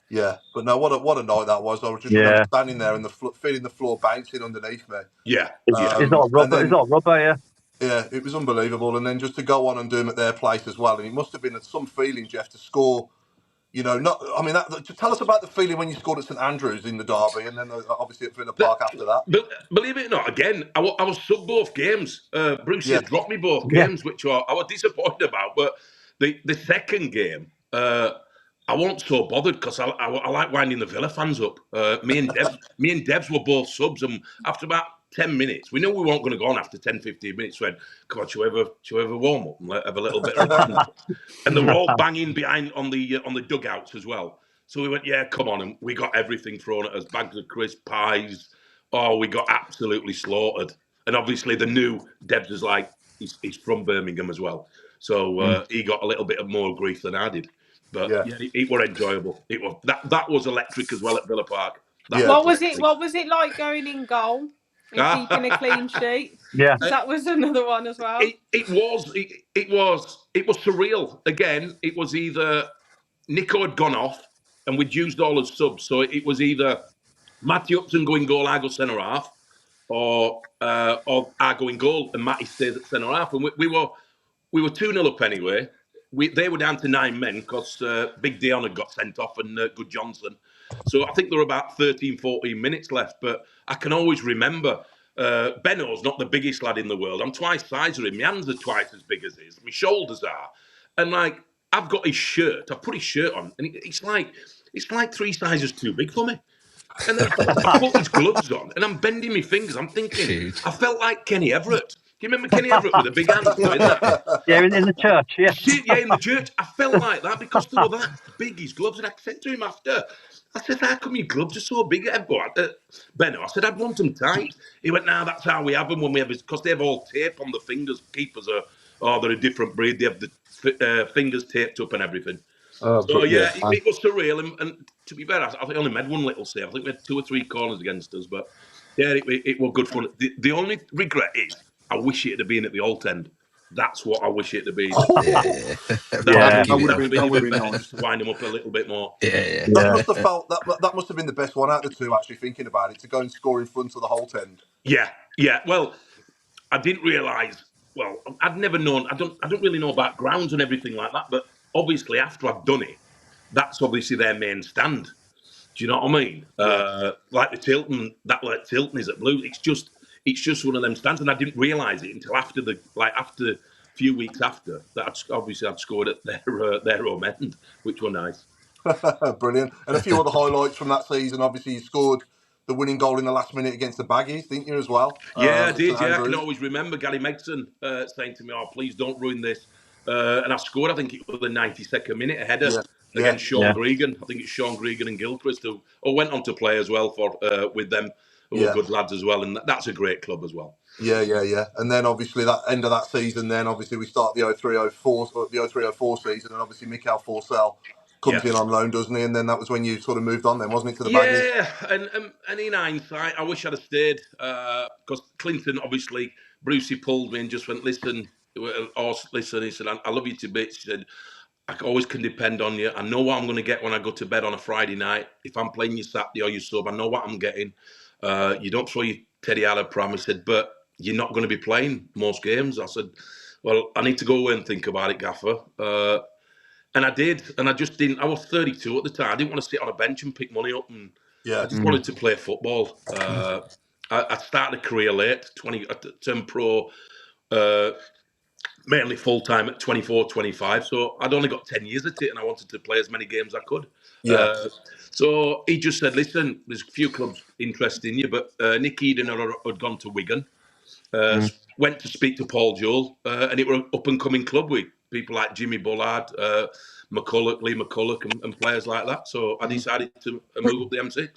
Yeah, but no, what a night that was. I was just standing there and feeling the floor bouncing underneath me. Yeah. It's not rubber, Yeah, it was unbelievable. And then just to go on and do them at their place as well. And it must have been some feeling, Jeff, to score. Tell us about the feeling when you scored at St Andrews in the derby, and then obviously at Villa Park after that. Believe it or not, again, I was sub both games. Bruce had dropped me both games, which I was disappointed about. But the second game, I wasn't so bothered because I like winding the Villa fans up. Me and Debs were both subs, and after about 10 minutes, we knew we weren't going to go on after 10, 15 minutes. We went, come on, shall we have a warm up and have a little bit of fun? And they were all banging behind on the dugouts as well. So we went, yeah, come on, and we got everything thrown at us: bags of crisp, pies. Oh, we got absolutely slaughtered. And obviously, the new Debs is like he's from Birmingham as well, so he got a little bit of more grief than I did. But it was enjoyable. It was that was electric as well at Villa Park. What was it like going in goal and keeping a clean sheet? Yeah, that was another one as well. It was surreal. Again, it was either Nico had gone off and we'd used all his subs, so it was either Matty Upton going goal, I go centre half, or I go in goal and Matty stays at centre half. And we were 2-0 up anyway. They were down to 9 men because Big Dion had got sent off and Good Johnson. So I think there were about 13, 14 minutes left. But I can always remember Benno's not the biggest lad in the world. I'm twice the size of him. My hands are twice as big as his. My shoulders are. And like, I've got his shirt. I've put his shirt on. And it's like 3 sizes too big for me. And then I put his gloves on and I'm bending my fingers. I'm thinking, I felt like Kenny Everett. Do you remember Kenny Everett with the big hands doing that? Yeah, in the church, yeah. Yeah, in the church. I felt like that because they were that big, his gloves. And I said to him after, I said, how come your gloves are so big, Benno? I said, I'd want them tight. He went, nah, that's how we have them when we have it, because they have all tape on the fingers. Keepers they're a different breed. They have the fingers taped up and everything. It was surreal. And to be fair, I think I only made one little save. I think we had 2 or 3 corners against us. But yeah, it was good fun. The only regret is, I wish it had been at the Alt End. That's what I wish it had been. That would have been nice. Just to wind them up a little bit more. That must have been the best one out of the two, actually, thinking about it, to go and score in front of the Holt End. Yeah. Well, I didn't realise. Well, I'd never known. I don't really know about grounds and everything like that. But obviously after I've done it, that's obviously their main stand. Do you know what I mean? Like the Tilton, Tilton is at Blue. It's just one of them stands, and I didn't realise it until after a few weeks after that. I'd scored at their home end, which were nice. Brilliant. And a few other highlights from that season. Obviously, you scored the winning goal in the last minute against the Baggies, didn't you, as well? Yeah, I did. St Yeah, I can Andrews. always remember Gary Megson saying to me, "Oh, please don't ruin this." And I scored. I think it was the 92nd minute, a header against Sean Gregan. I think it's Sean Gregan and Gilchrist who went on to play as well for with them, who were good lads as well. And that's a great club as well. Yeah. And then obviously that end of that season, then obviously we start the 03-04 season, and obviously Mikael Forsell comes in on loan, doesn't he? And then that was when you sort of moved on then, wasn't it, to the Baggies? Yeah, and in hindsight, I wish I'd have stayed because Clinton, obviously, Brucey pulled me and just went, listen, he said, I love you to bits. He said, I always can depend on you. I know what I'm going to get when I go to bed on a Friday night. If I'm playing you Saturday or you sub, I know what I'm getting. You don't throw your Teddy out of pram. He said, but you're not going to be playing most games. I said, well, I need to go away and think about it, Gaffer. And I did, and I just didn't. I was 32 at the time. I didn't want to sit on a bench and pick money up, and I just wanted to play football. I started a career late, I turned pro mainly full time at 24, 25. So I'd only got 10 years at it, and I wanted to play as many games as I could. So he just said, "Listen, there's a few clubs interested in you, but Nick Eden had gone to Wigan." Went to speak to Paul Joel, and it were an up-and-coming club with people like Jimmy Bullard, Lee McCulloch, and players like that. So I decided to move up the M6.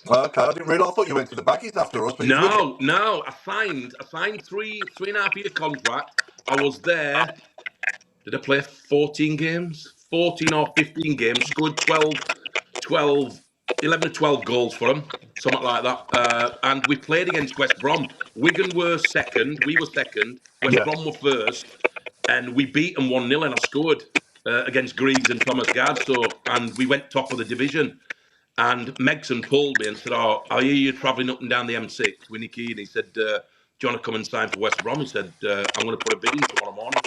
Okay, I didn't realise. I thought you went to the Baggies after us. But No. I signed 3.5 year contract. I was there. Did I play 14 games? 14 or 15 games. Scored 11 or 12 goals for them, something like that. And we played against West Brom. Wigan were second. We were second. West Brom were first. And we beat them 1-0, and I scored against Griggs and Thomas Gard. And we went top of the division. And Megson pulled me and said, "Oh, I hear you travelling up and down the M6 with Nicky." And he said, "Do you want to come and sign for West Brom?" He said, "I'm going to put a bid in tomorrow morning."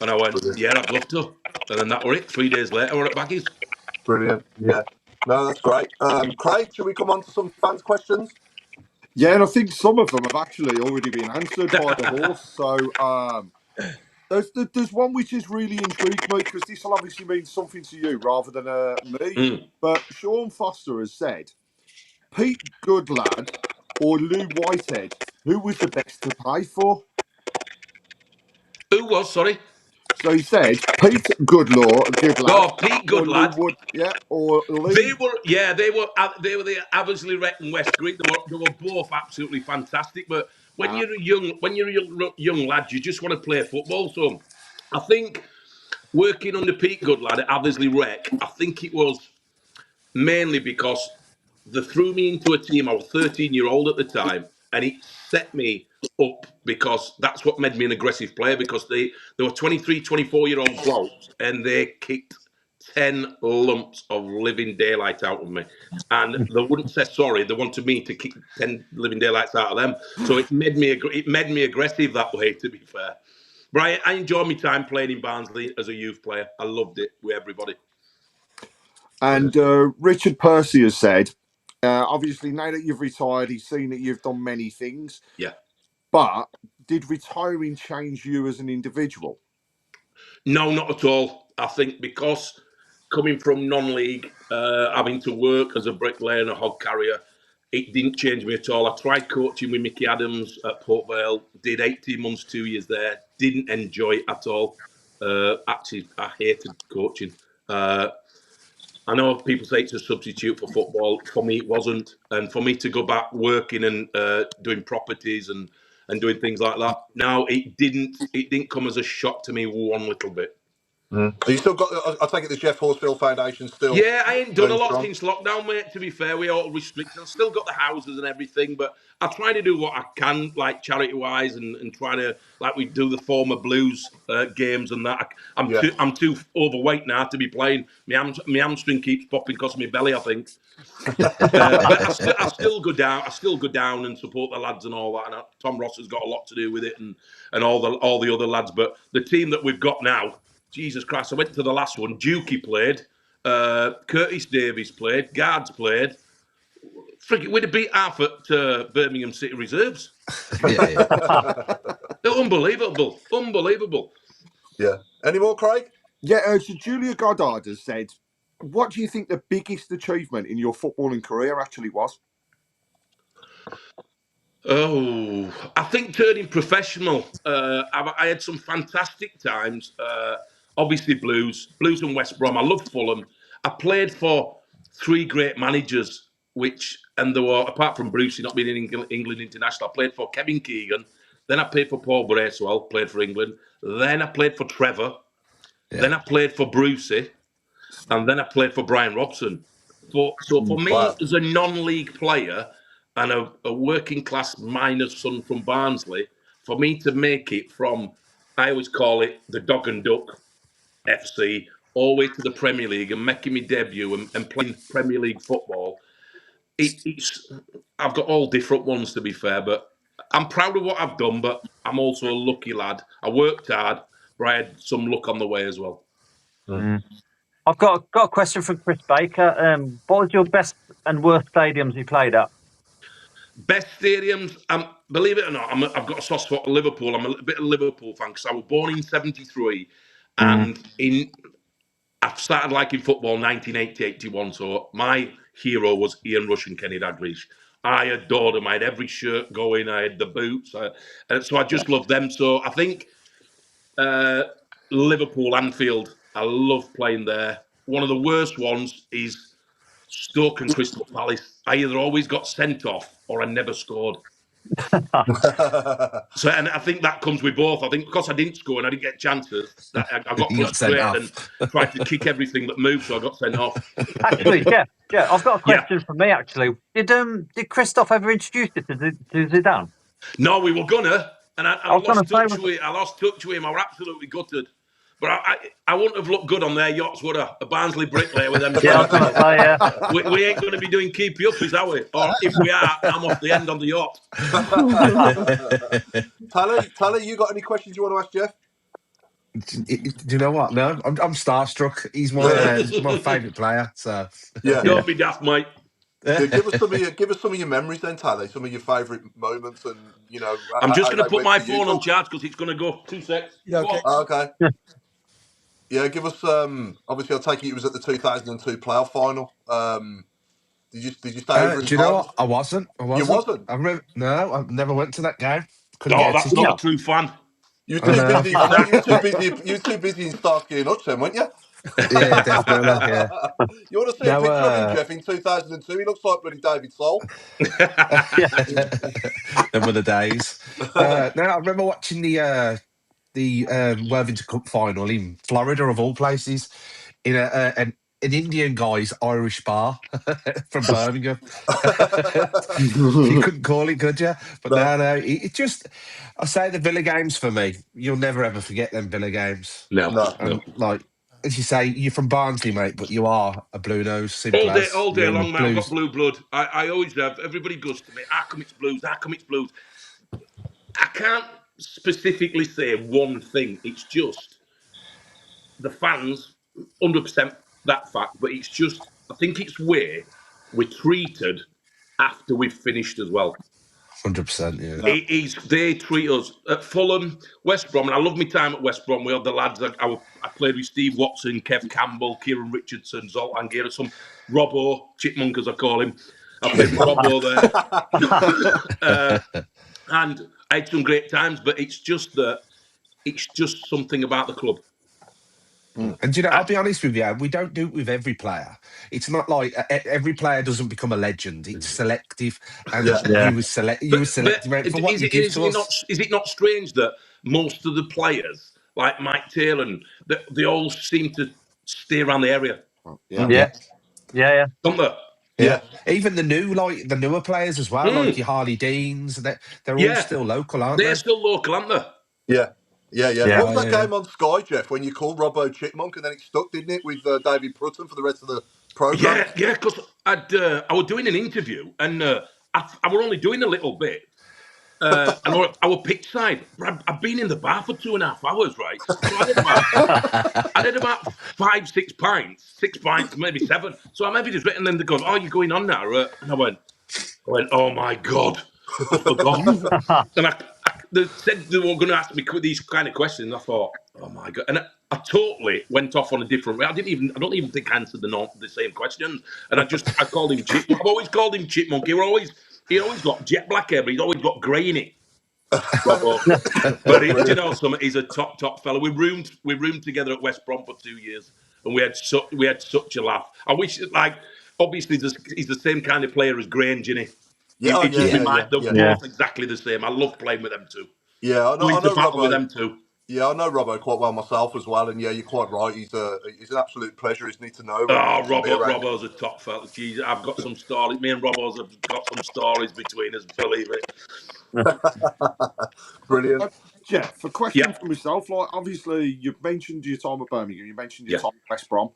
And I went, "Yeah, I'd love to." And then that were it. 3 days later, we're at Baggies. Brilliant. Yeah. No, that's great. Craig, should we come on to some fans' questions? Yeah, and I think some of them have actually already been answered by the horse. So there's one which has really intrigued me, because this will obviously mean something to you rather than me. But Sean Foster has said, Pete Goodlad or Lou Whitehead, who was the best to play for? Who was, sorry? So he said Pete Goodlad. Oh, Pete Goodlad. Or Lee. They were the Aversley Rec and West Green. They were both absolutely fantastic. But when you're a young lad, you just want to play football. So I think working under Pete Goodlad at Aversley Rec, I think it was mainly because they threw me into a team. I was 13-year-old at the time, and it set me up because that's what made me an aggressive player, because they were 23, 24-year-old blokes, and they kicked 10 lumps of living daylight out of me. And they wouldn't say sorry. They wanted me to kick 10 living daylights out of them. So it made me aggressive that way, to be fair. But I enjoyed my time playing in Barnsley as a youth player. I loved it with everybody. And Richard Percy has said, obviously, now that you've retired, he's seen that you've done many things. Yeah. But did retiring change you as an individual? No, not at all. I think because coming from non-league, having to work as a bricklayer and a hog carrier, it didn't change me at all. I tried coaching with Mickey Adams at Port Vale, did 18 months, 2 years there, didn't enjoy it at all. Actually, I hated coaching. I know people say it's a substitute for football. For me, it wasn't. And for me to go back working and doing properties and doing things like that, now it didn't come as a shock to me one little bit. Are you still got? I take it the Jeff Horsfield Foundation still. Yeah, I ain't done a lot since lockdown, mate. To be fair, we all restricted. I've still got the houses and everything, but I try to do what I can, like charity wise, and try to, like we do the former Blues games and that. I'm too overweight now to be playing. My hamstring keeps popping because of my belly, I think. But I still go down. I still go down and support the lads and all that. And Tom Ross has got a lot to do with it, and all the other lads. But the team that we've got now, Jesus Christ, I went to the last one. Dukey played. Curtis Davies played. Guards played. Friggin', we'd have beat half at Birmingham City Reserves. Yeah. Unbelievable. Unbelievable. Yeah. Any more, Craig? Yeah, so Julia Goddard has said, what do you think the biggest achievement in your footballing career actually was? Oh, I think turning professional. I had some fantastic times. Obviously, Blues and West Brom. I love Fulham. I played for three great managers, and there were, apart from Brucey not being in England international, I played for Kevin Keegan. Then I played for Paul Bracewell, played for England. Then I played for Trevor. Yeah. Then I played for Brucey. And then I played for Brian Robson. So for me, Wow. as a non-league player and a working class miner's son from Barnsley, for me to make it from, I always call it the Dog and Duck FC, all the way to the Premier League and making my debut and playing Premier League football, I've got all different ones, to be fair, but I'm proud of what I've done, but I'm also a lucky lad. I worked hard, but I had some luck on the way as well. I've got a question from Chris Baker. What was your best and worst stadiums you played at? Best stadiums, believe it or not, I've got a soft spot for Liverpool. I'm a bit of a Liverpool fan because I was born in '73, and I started liking football 1980-81. So my hero was Ian Rush and Kenny Dalglish. I adored them. I had every shirt going. I had the boots, and so I just loved them. So I think Liverpool, Anfield. I love playing there. One of the worst ones is Stoke and Crystal Palace. I either always got sent off or I never scored. So, and I think that comes with both. I think because I didn't score and I didn't get chances, that I got You got sent frustrated and tried to kick everything that moved, so I got sent off. Actually, yeah, I've got a question from me. Actually, did Christoph ever introduce you to Zidane? No, we were gonna, and I lost touch with him. I was absolutely gutted. But I wouldn't have looked good on their yachts, would I? A Barnsley bricklayer with them. Yeah, I was gonna say, yeah. We ain't going to be doing keepy uppies, are we? Or if we are, I'm off the end on the yacht. Tally, you got any questions you want to ask Jeff? Do you know what? No, I'm starstruck. He's my favourite player. So yeah, don't be daft, mate. Yeah, give us some of your memories then, Tally. Some of your favourite moments, and you know. I'm just going to put my phone on charge because it's going to go 2 seconds. Yeah, okay. Okay. Yeah, give us. Obviously, I'll take it. It was at the 2002 playoff final. Did you stay over? Do you know what? I wasn't. You wasn't. I never went to that game. That's not a true fan. You were too busy. I know you were too busy in Starsky and Hutch, then, weren't you? Yeah, definitely. Yeah. You want to see a picture of him, Jeff, in 2002? He looks like bloody David Soul. Them were the days. I remember watching the Worthington Cup final in Florida, of all places, in an Indian guy's Irish bar from Birmingham. You couldn't call it, could you? But no, it just. I say the Villa games for me. You'll never ever forget them Villa games. No. Like as you say, you're from Barnsley, mate, but you are a blue nose. All day long, man. I've got blue blood. I always have. Everybody goes to me. How come it's Blues? How come it's Blues? I can't specifically say one thing. It's just the fans, 100% that fact. But it's just, I think it's where we're treated after we've finished as well. 100%, yeah. They treat us at Fulham, West Brom, and I love my time at West Brom. We had the lads. I played with Steve Watson, Kev Campbell, Kieran Richardson, Zoltan Gira, some Robbo, Chipmunk as I call him. I played with Robbo there. And I had some great times, but it's just something about the club. And I'll be honest with you, we don't do it with every player. It's not like every player doesn't become a legend. It's selective, and you were selective for what you give to us. Is it not strange that most of the players, like Mike Taylor, they all seem to stay around the area? Yeah. Don't they? Yeah. Even the newer players as well, like your Harley Deans, they're all still local, aren't they? They're still local, aren't they? Yeah. What was that game on Sky, Jeff, when you called Robbo Chipmunk and then it stuck, didn't it, with David Prutton for the rest of the programme? Yeah, because I was doing an interview and I were only doing a little bit. and our pitch side. I've been in the bar for 2.5 hours, right? So I did about 5, 6 pints, 6 pints, maybe 7. So I maybe just written them. They go, "Oh, you're going on now?" And I went, "Oh my god, I forgot." And they said they were going to ask me these kind of questions. I thought, "Oh my god!" And I totally went off on a different way. I don't even think I answered the same questions. And I called him Chip. I've always called him Chipmunk. He always got jet black hair, but he's always got grey in it. But you know, he's a top fella. We roomed together at West Brom for 2 years, and we had such a laugh. I wish, obviously, he's the same kind of player as Grange, isn't he? Yeah, They're both exactly the same. I love playing with them too. Yeah, I know battle Robbo. with them too. Yeah, I know Robbo quite well myself as well, and yeah, you're quite right. He's an absolute pleasure, isn't he, to know? Robbo's a top fella. Jeez, I've got some stories. Me and Robbo's have got some stories between us. Believe it. Brilliant. Jeff, a question for myself. Like, obviously, you've mentioned your time at Birmingham. You mentioned your time at West Brom.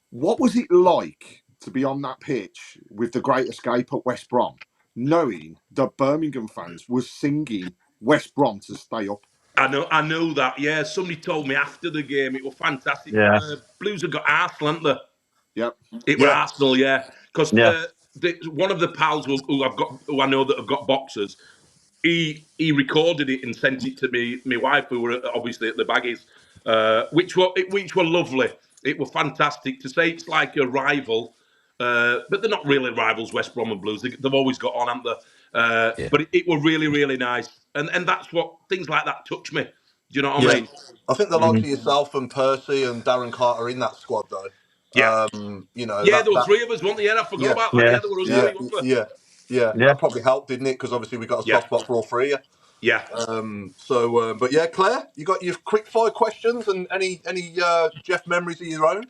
What was it like to be on that pitch with the Great Escape at West Brom, knowing that Birmingham fans were singing West Brom to stay up? I know that. Yeah, somebody told me after the game it was fantastic. Yeah. Blues have got Arsenal, haven't they? Yep. It was Arsenal, because one of the pals who I know that have got boxers, he recorded it and sent it to my wife, who were obviously at the Baggies, which were lovely. It was fantastic to say it's like a rival, but they're not really rivals. West Brom and Blues, they've always got on, haven't they? But it was really, really nice, and that's what things like that touch me. Do you know what I mean? I think the likes of yourself and Percy and Darren Carter in that squad, though. Yeah, you know. Yeah, there were 3 of us, weren't there? I forgot about that. Yeah, there were us 3, weren't there? Yeah. That probably helped, didn't it? Because obviously we got a soft spot for all 3 of you. Yeah. But yeah, Claire, you got your quick 5 questions and any Jeff memories of your own?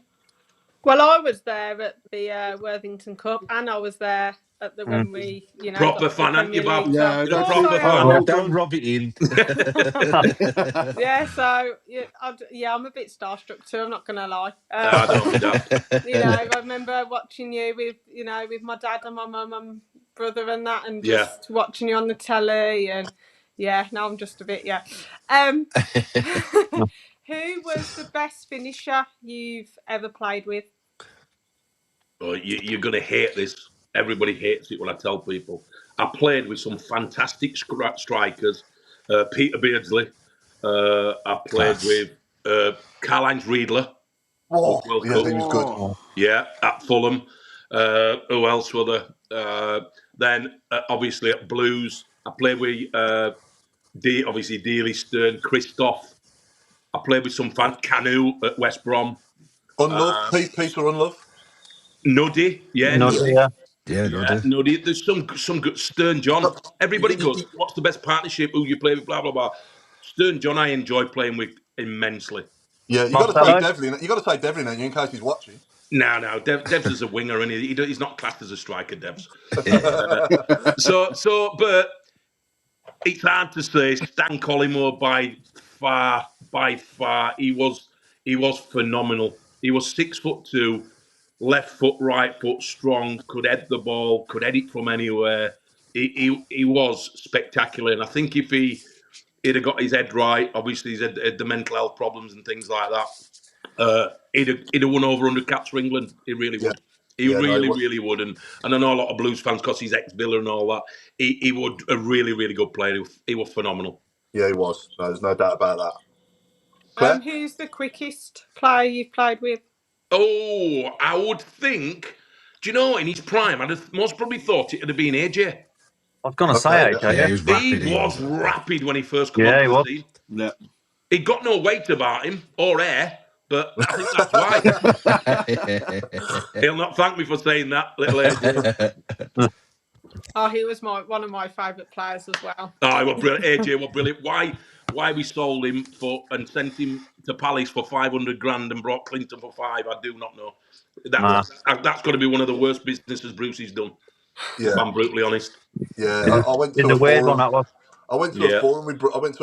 Well, I was there at the Worthington Cup, and I was there at when we, proper fan, aren't you, Bob? Yeah, proper fan. Don't rub it in. Yeah, so I'm a bit starstruck too. I'm not gonna lie. I remember watching you with my dad and my mum and brother and that, and just watching you on the telly, and now I'm just a bit Who was the best finisher you've ever played with? Oh, you're going to hate this. Everybody hates it when I tell people. I played with some fantastic strikers. Peter Beardsley. I played with Karl-Heinz Riedler. Oh, he was good. Yeah, at Fulham. Who else were there? Then, obviously, at Blues, I played with obviously Dealey, Stern, Christoph. I played with some Canu at West Brom. Unlove, Peter Unlove. Nuddy, Nuddy. Nuddy. There's some good Stern John. Everybody goes, what's the best partnership? Who you play with? Blah blah blah. Stern John, I enjoy playing with immensely. Yeah, you got to say Devlin. You got to say Devlin in case he's watching. No. Devs is a winger, and he's not classed as a striker. Devs. But it's hard to say. Stan Collymore by far, he was phenomenal. He was 6'2", left foot, right foot, strong, could head the ball, could head it from anywhere. He was spectacular, and I think if he'd have got his head right, obviously he's had the mental health problems and things like that, he'd have won over 100 caps for England. He really would. He really would. And I know a lot of Blues fans, because he's ex-Villa and all that, he was a really, really good player. He was phenomenal. Yeah, he was. No, there's no doubt about that. Claire? Who's the quickest player you've played with? Oh, I would think, do you know, in his prime, I'd have most probably thought it would have been AJ. I was going to say AJ. He was rapid when he first came onto the scene. Yeah. He got no weight about him or hair, but I think that's why. He'll not thank me for saying that, little AJ. Oh, he was one of my favourite players as well. Oh, he was brilliant. AJ was brilliant. Why we sold him and sent him to Palace for 500 grand and brought Clinton for 5, I do not know. That's got to be one of the worst businesses Brucey's done. Yeah, if I'm brutally honest. Yeah, I went to a weird forum. One that was. I went to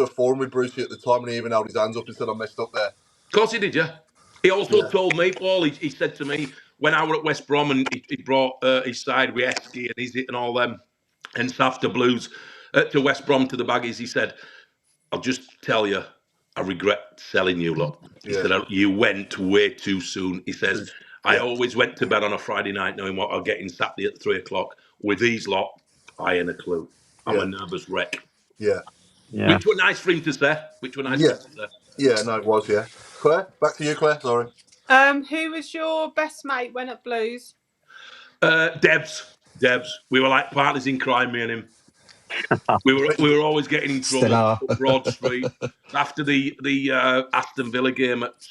a forum with Brucey at the time, and he even held his hands up and said I messed up there. Of course he did, yeah. He also told me, Paul. He said to me when I were at West Brom and he brought his side with Esky and Izzet and all them and Safta Blues. to West Brom to the Baggies. He said, "I'll just tell you, I regret selling you lot." He said, "You went way too soon." He says, "I always went to bed on a Friday night knowing what I'll get in Saturday at 3:00. With these lot, I ain't a clue. I'm a nervous wreck." Yeah. Which were nice for him to say. Yeah, no, it was, yeah. Claire, back to you, Claire, sorry. Who was your best mate when at Blues? Debs. We were like partners in crime, me and him. We were always getting in trouble up Broad Street. After the Aston Villa game at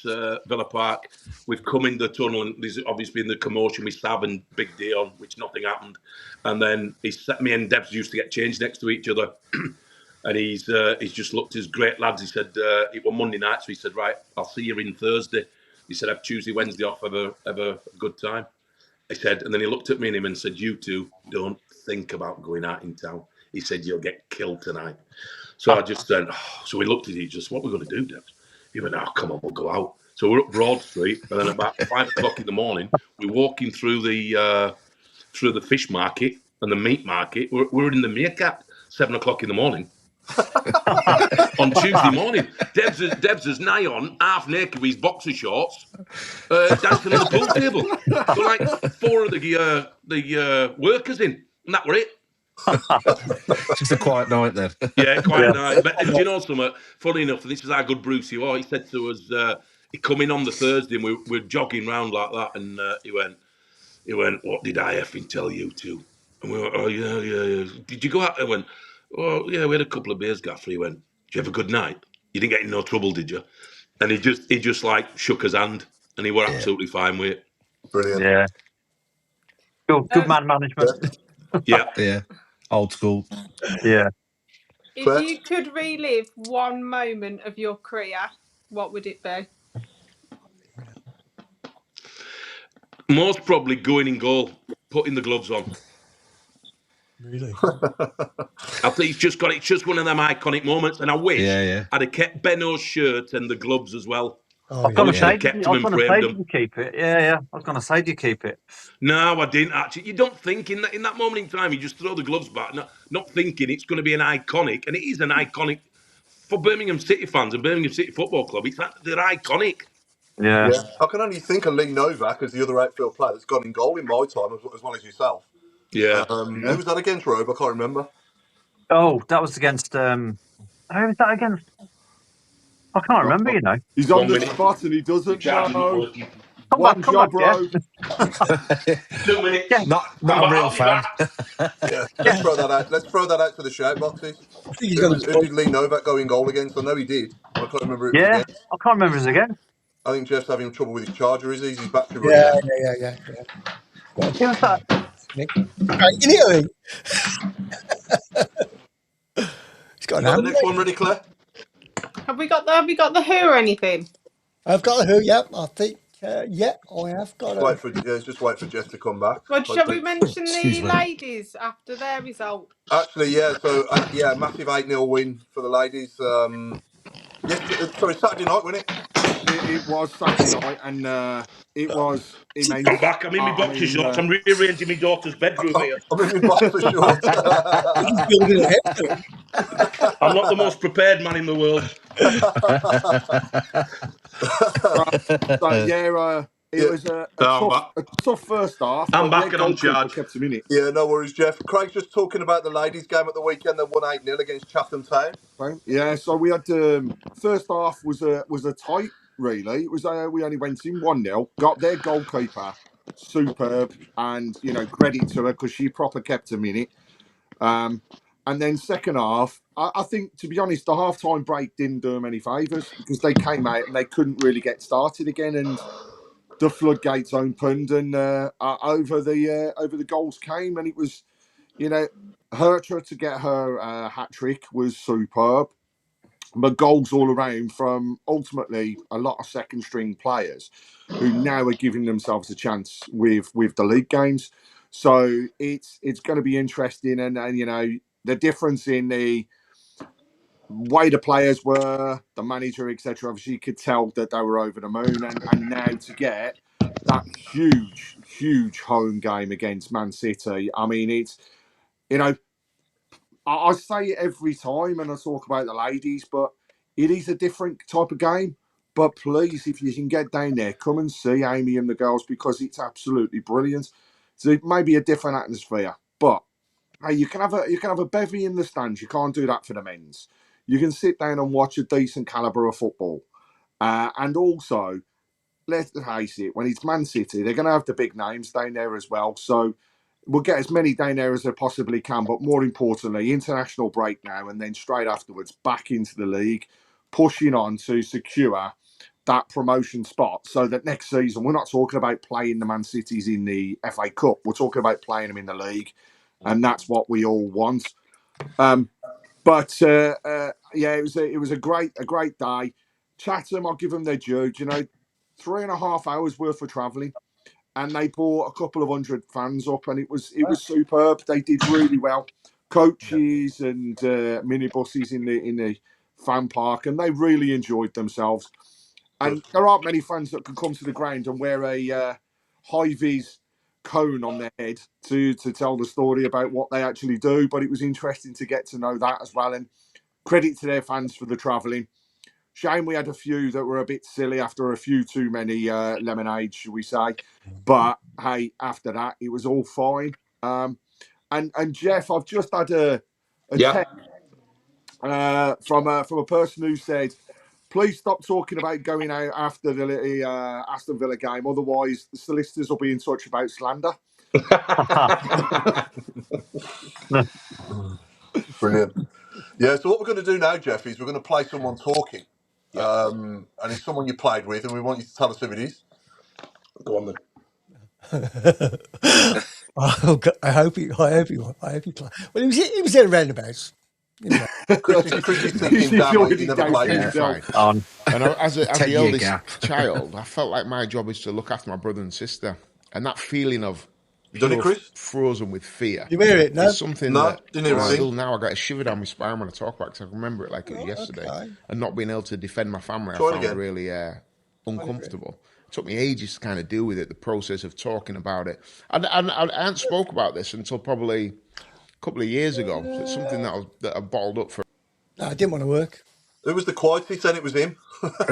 Villa Park, we've come in the tunnel and there's obviously been the commotion with Sav and Big Dion, which nothing happened. And then me and Debs used to get changed next to each other. And he's just looked as great lads. He said it was Monday night, so he said, "Right, I'll see you in Thursday." He said, "Have Tuesday, Wednesday off, have a good time." He said, and then he looked at me and him and said, "You two don't think about going out in town." He said, "You'll get killed tonight." So I just said, so we looked at each other, "What are we going to do, Debs?" He went, "Oh, come on, we'll go out." So we're up Broad Street, and then about 5:00 in the morning, we're walking through the fish market and the meat market. We're in the Meerkat, 7:00 in the morning. On Tuesday morning, Debs is nigh on, half naked with his boxer shorts, dancing on the pool table. So like 4 of the workers in, and that were it. Just a quiet night then. Yeah, quiet night. But do you know something? Funny enough, this is how good Brucey was. He said to us, he come in on the Thursday and we're jogging round like that, and he went, "What did I effing tell you to?" And we went, "Oh, yeah. Did you go out?" I went, "Oh, yeah, we had a couple of beers, Gaffer." He went, "Did you have a good night? You didn't get in no trouble, did you?" And he just like shook his hand, and he were absolutely fine with it. Brilliant. Yeah. Good man management. Yeah. Old school. Yeah. If you could relive one moment of your career, what would it be? Most probably going in goal, putting the gloves on. Really? I think it's just one of them iconic moments, and I wish I'd have kept Benno's shirt and the gloves as well. I was going to say, did you keep it? Yeah. I was going to say, do you keep it? No, I didn't actually. You don't think in that moment in time, you just throw the gloves back, not thinking it's going to be an iconic, and it is an iconic for Birmingham City fans and Birmingham City Football Club. They're iconic. Yeah. I can only think of Lee Novak as the other outfield player that's gone in goal in my time as well as yourself. Yeah. Who was that against, Robe? I can't remember. Oh, that was against. Who was that against? I can't remember. You know, he's on the spot and he doesn't know. Come back, Robe. 2 minutes. Yeah. Not a real fan. Let's throw that out. Let's throw that out to the shout boxes. Who did Lee Novak go in goal against? I know he did. I can't remember who it was against. I can't remember it again. I think Jeff's having trouble with his charger. Is he? His battery running out? Yeah. Who was that? He's got the next one ready, Claire? Have we got the who or anything? I've got the who. Yep, I think. I have got it. Just wait for Jeff to come back. Well, shall we mention the ladies after their result? Actually, yeah. So, massive 8-0 win for the ladies. Saturday night, wasn't it? It was Saturday night, and it was immense. I'm back. I'm in my boxer shorts. I'm rearranging my daughter's bedroom here. I'm in my boxer shorts. I'm not the most prepared man in the world. It was a tough first half. I'm back and on charge. Kept a minute. Yeah, no worries, Jeff. Craig's just talking about the ladies' game at the weekend. They won 8-0 against Chatham Town. Right. Yeah, so we had first half was a tight. Really, it was we only went in 1-0. Got their goalkeeper superb, and credit to her because she proper kept a minute. And then second half, I think, to be honest, the half-time break didn't do them any favours because they came out and they couldn't really get started again, and the floodgates opened, and over the goals came, and it was, Hertra to get her hat trick was superb, but goals all around from ultimately a lot of second string players who now are giving themselves a chance with the league games. So it's going to be interesting, and the difference in the way the players were, the manager, etc. Obviously, you could tell that they were over the moon, and now to get that huge home game against Man City. I mean, it's I say it every time, and I talk about the ladies, but it is a different type of game. But please, if you can get down there, come and see Amy and the girls because it's absolutely brilliant. So it may be a different atmosphere, but hey, you can have a bevy in the stands. You can't do that for the men's. You can sit down and watch a decent calibre of football, and also let's face it, when it's Man City, they're going to have the big names down there as well. So we'll get as many down there as they possibly can. But more importantly, international break now, and then straight afterwards back into the league, pushing on to secure that promotion spot so that next season we're not talking about playing the Man Cities in the FA Cup. We're talking about playing them in the league, and that's what we all want. But it was a great day. Chatham, I'll give them their due. You know, 3.5 hours worth of travelling, and they brought a couple of hundred fans up, and it was superb. They did really well. Coaches and minibuses in the fan park, and they really enjoyed themselves. And there aren't many fans that can come to the ground and wear a high-vis cone on their head to tell the story about what they actually do. But it was interesting to get to know that as well. And credit to their fans for the travelling. Shame we had a few that were a bit silly after a few too many lemonades, should we say. But, hey, after that, it was all fine. And Jeff, I've just had a text from a person who said, please stop talking about going out after the Aston Villa game. Otherwise, the solicitors will be in touch about slander. Brilliant. Yeah, so what we're going to do now, Jeff, is we're going to play someone talking. And it's someone you played with, and we want you to tell us who it is. Go on then. I hope he played. Well, he was there roundabouts. You know. Chris is thinking, damn, he never played himself. And as the eldest child, I felt like my job is to look after my brother and sister. And that feeling of frozen with fear. You hear it? No, it's something that still now I got a shiver down my spine when I talk about it, because I remember it like it was yesterday. Okay. And not being able to defend my family, I found really uncomfortable. It took me ages to kind of deal with it, the process of talking about it. And I hadn't spoke about this until probably a couple of years ago. So it's something that I bottled up for. No, I didn't want to work. Who was the quietest? Then it was him. We'll try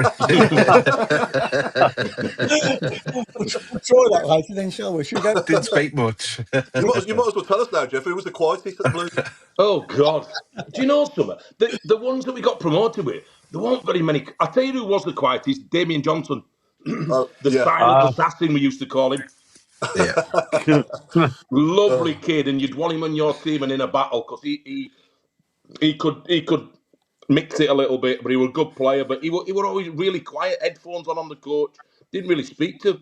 that later then, shall we? Should we go? Didn't speak much. You might as well tell us now, Jeff. Who was the quietest at the Blues? Oh, God. Do you know something? The ones that we got promoted with, there weren't very many. I'll tell you who was the quietest, Damien Johnson. The silent assassin, we used to call him. Yeah. Lovely kid, and you'd want him on your team and in a battle because he could mix it a little bit, but he was a good player. But he were always really quiet, headphones on the coach. Didn't really speak to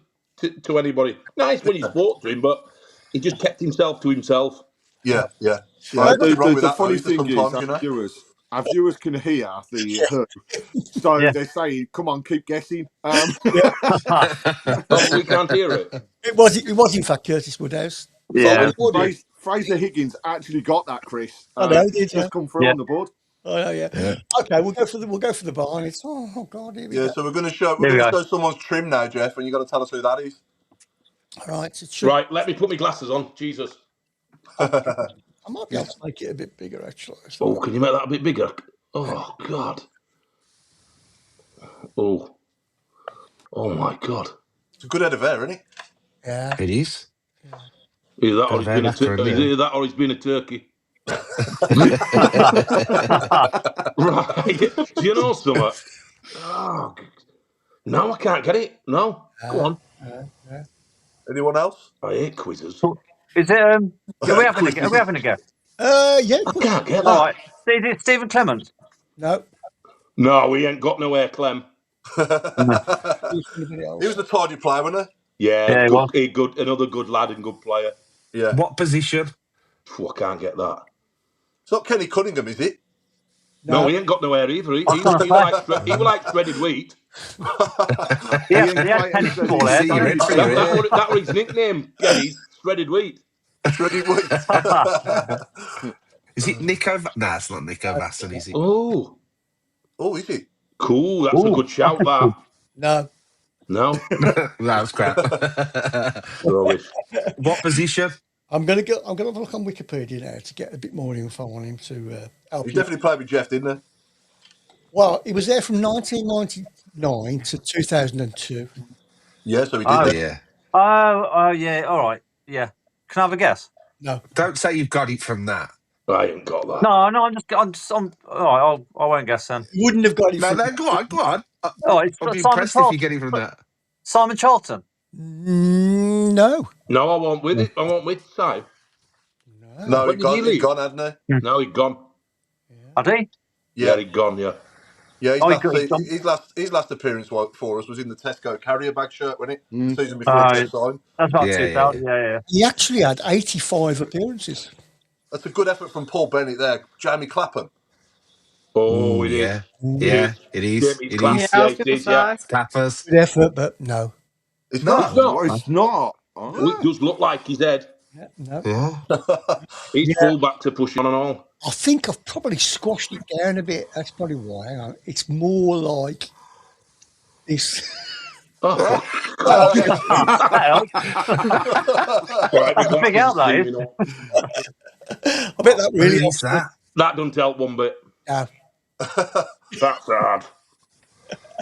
anybody. Nice when you spoke to him, but he just kept himself to himself. Yeah. The funny thing is, our viewers can hear the who, so they're saying, "Come on, keep guessing." We can't hear it. It was in fact Curtis Woodhouse. Yeah, Fraser Higgins actually got that, Chris. I know, did just come through on the board. Oh yeah. Okay, we'll go for the barn. It's oh god, here we go. So we're going to show someone's trim now, Jeff, and you got to tell us who that is. All right, right. Let me put my glasses on. Jesus. I might be able to make it a bit bigger, actually. Oh, can you make that a bit bigger? Oh, God. Oh, my God. It's a good head of hair, isn't it? Yeah. It is. Either that or he's been a turkey. Right. Do you know something? Oh, no, I can't get it. No. Go on. Anyone else? I hate quizzes. Is it? Are we having a go? Yeah. I can't get that. All right. Is it Stephen Clements? No. No, we ain't got nowhere, Clem. He was the tardy player, wasn't he? Yeah, good. Another good lad and good player. Yeah. What position? I can't get that. It's not Kenny Cunningham, is it? No, he ain't got nowhere either. He was like shredded wheat. That was his nickname. Yeah, he's shredded wheat. Shredded wheat. Is it Nico? No, it's not Nico Vasson, is it? Oh, is it? Cool. That's a good shout, that. No. That was crap. Rubbish. What position? I'm gonna have a look on Wikipedia now to get a bit more info on him to help He you. definitely played with Jeff, didn't he? Well, he was there from 1999 to 2002. Yeah, so he did. Oh, then. Yeah. oh, yeah. All right. Yeah. Can I have a guess? No, Don't say you've got it from that. I ain't got that. No, I'm all right. I won't guess then. he wouldn't have got it No, from. no, go on. Oh, it's I'll be Simon impressed if you Charlton. get it from that. Simon Charlton. No, No, I won't with it. I won't with Si. No, When did he he'd leave? gone, hadn't he? No, he'd gone. Had he? Yeah, he'd gone. Yeah. Yeah, Oh, he's gone. his last appearance for us was in the Tesco carrier bag shirt, wasn't it? The season before Oh, he got signed. That's about Yeah, 2000. Yeah. he actually had 85 appearances. That's a good effort from Paul Bennett there. Jamie Clapham. Oh, it is. Yeah. Yeah, it is. Jamie's It class. is. Yeah, I Yeah, was it going to is. Yeah. say. Clappers. Good effort, but no. It's No. not. No, It's not. well, it does look like his head. Yeah, no. Yeah. He's Yeah. full back to push on and all. I think I've probably squashed it down a bit. That's probably why. Hang on. It's more like this. Oh, That helps. right, That's a big out, that is. I bet that really Who helps. is that? That doesn't help one bit. Yeah. That's hard.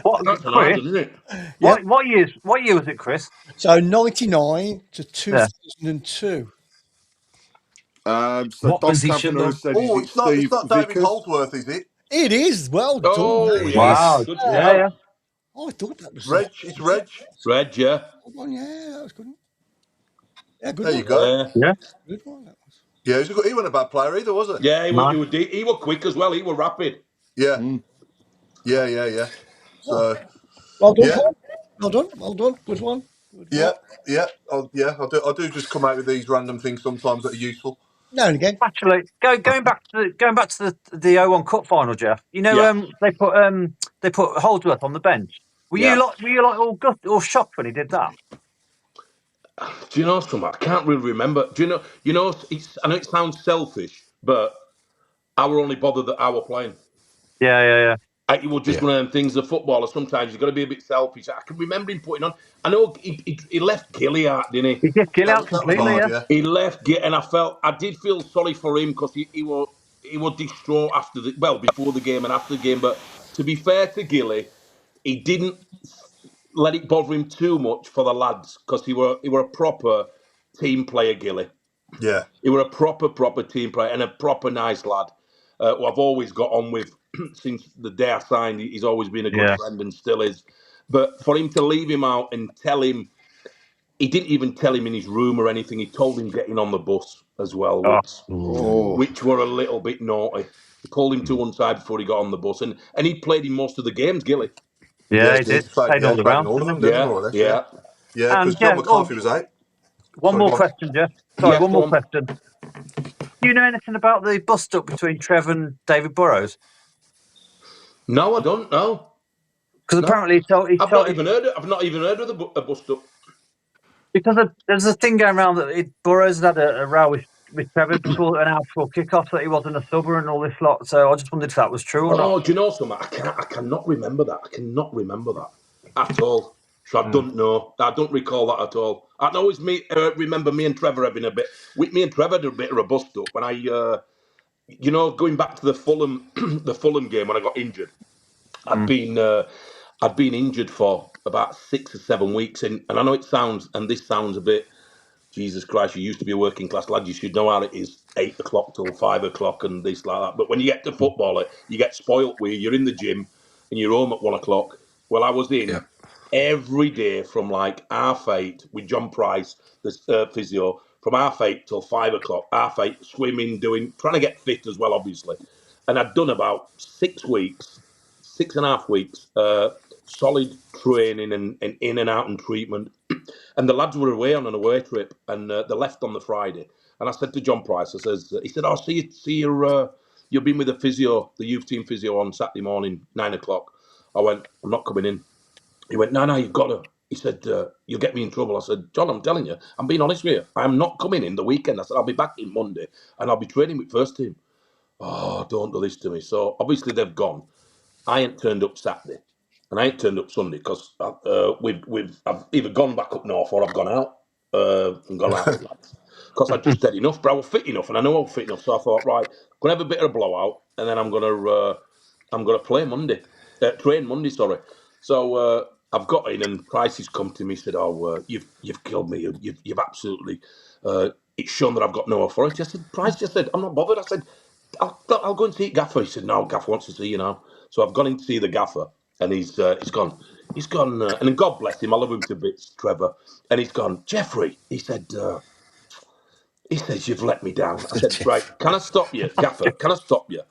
What, That's an Chris? hard, isn't it? Yeah. What year was it, Chris? So 99 to 2002. So What Dom position, Taverner though? said, Oh, is it it's not Steve David Vickers? Holdsworth, is it? It is. Well done. Oh, mate. yeah. Wow. Good Yeah, shout. yeah. Oh, I thought that was Reg, it's Reg. Red, yeah. Good one. Yeah, that was good. Yeah, good There one. you go. Yeah, Yeah. Good one. That was. Yeah, he wasn't a bad player either, was he? yeah, he Nice. was quick as well. He was rapid. Yeah. Mm. Yeah. So, Well done, Yeah. Paul. Well done. Well done. Good one. Good yeah, one. I do just come out with these random things sometimes that are useful. Now and again. Actually, going back to the 01 Cup final, Jeff. You know, Yeah. they put Holdsworth on the bench. Were Yeah. you like all shocked when he did that? Do you know something? I can't really remember. Do you know? I know it sounds selfish, but I were only bothered that I were playing. Yeah. It was just one of them things. The footballer sometimes you've got to be a bit selfish. I can remember him putting on. I know he left Gilly out, didn't he? He did kill out That was completely. hard, Yeah. yeah. He left, and I did feel sorry for him because he was distraught before the game and after the game. But to be fair to Gilly, he didn't let it bother him too much for the lads because he were a proper team player, Gilly. Yeah. He were a proper team player and a proper nice lad who I've always got on with since the day I signed. He's always been a good friend and still is. But for him to leave him out and tell him, he didn't even tell him in his room or anything. He told him getting on the bus as well, which were a little bit naughty. He pulled him to one side before he got on the bus. And he played in most of the games, Gilly. Yeah, he did. Played all in around. all of them, didn't he, more or less? Yeah. Yeah, because John McCarthy was out. One more question, Jeff. Sorry, Yes, one more go on. question. Do you know anything about the bust-up between Trev and David Burrows? No, I don't know. Because apparently I've not even heard of a bust-up. Because there's a thing going around that Burrows had a row with Trevor before an hour before kickoff that he wasn't a subber and all this lot. So I just wondered if that was true or not. Oh, do you know something? I cannot remember that. I cannot remember that at all. So I don't know. I don't recall that at all. I can always remember me and Trevor having a bit. Me and Trevor had a bit of a bust up when I, going back to the Fulham game when I got injured. I'd been injured for about 6 or 7 weeks, and I know this sounds a bit. Jesus Christ, you used to be a working class lad. You should know how it is 8 o'clock till 5 o'clock and this like that. But when you get to football, you get spoilt where you're in the gym and you're home at 1 o'clock. Well, I was in every day from like 8:30 with John Price, the physio, from 8:30 till 5 o'clock. 8:30, swimming, trying to get fit as well, obviously. And I'd done about 6 weeks, 6.5 weeks, solid training and in and out and treatment. And the lads were away on an away trip, and they left on the Friday. And I said to John Price, he said, "Oh, see you. You've been with the physio, the youth team physio, on Saturday morning, 9 o'clock." I went, "I'm not coming in." He went, "No, you've got to." He said, "You'll get me in trouble." I said, "John, I'm telling you, I'm being honest with you. I'm not coming in the weekend." I said, "I'll be back in Monday, and I'll be training with first team." "Oh, don't do this to me." So obviously they've gone. I ain't turned up Saturday. And I ain't turned up Sunday because I've either gone back up north or I've gone out and gone out with lads. because I just said enough, but I was fit enough, and I know I was fit enough. So I thought, right, I'm gonna have a bit of a blowout, and then I'm gonna play Monday, train Monday. Sorry. So I've got in, and Price has come to me. Said, "Oh, you've killed me. You've absolutely. It's shown that I've got no authority." I said, "Price just said I'm not bothered." I said, "I'll go and see Gaffer." He said, "No, Gaffer wants to see you now." So I've gone in to see the Gaffer, and he's gone. He's gone, and then God bless him. I love him to bits, Trevor. And he's gone, Jeffrey. He said, "You've let me down." I said, "Right, can I stop you, Gaffer? Can I stop you?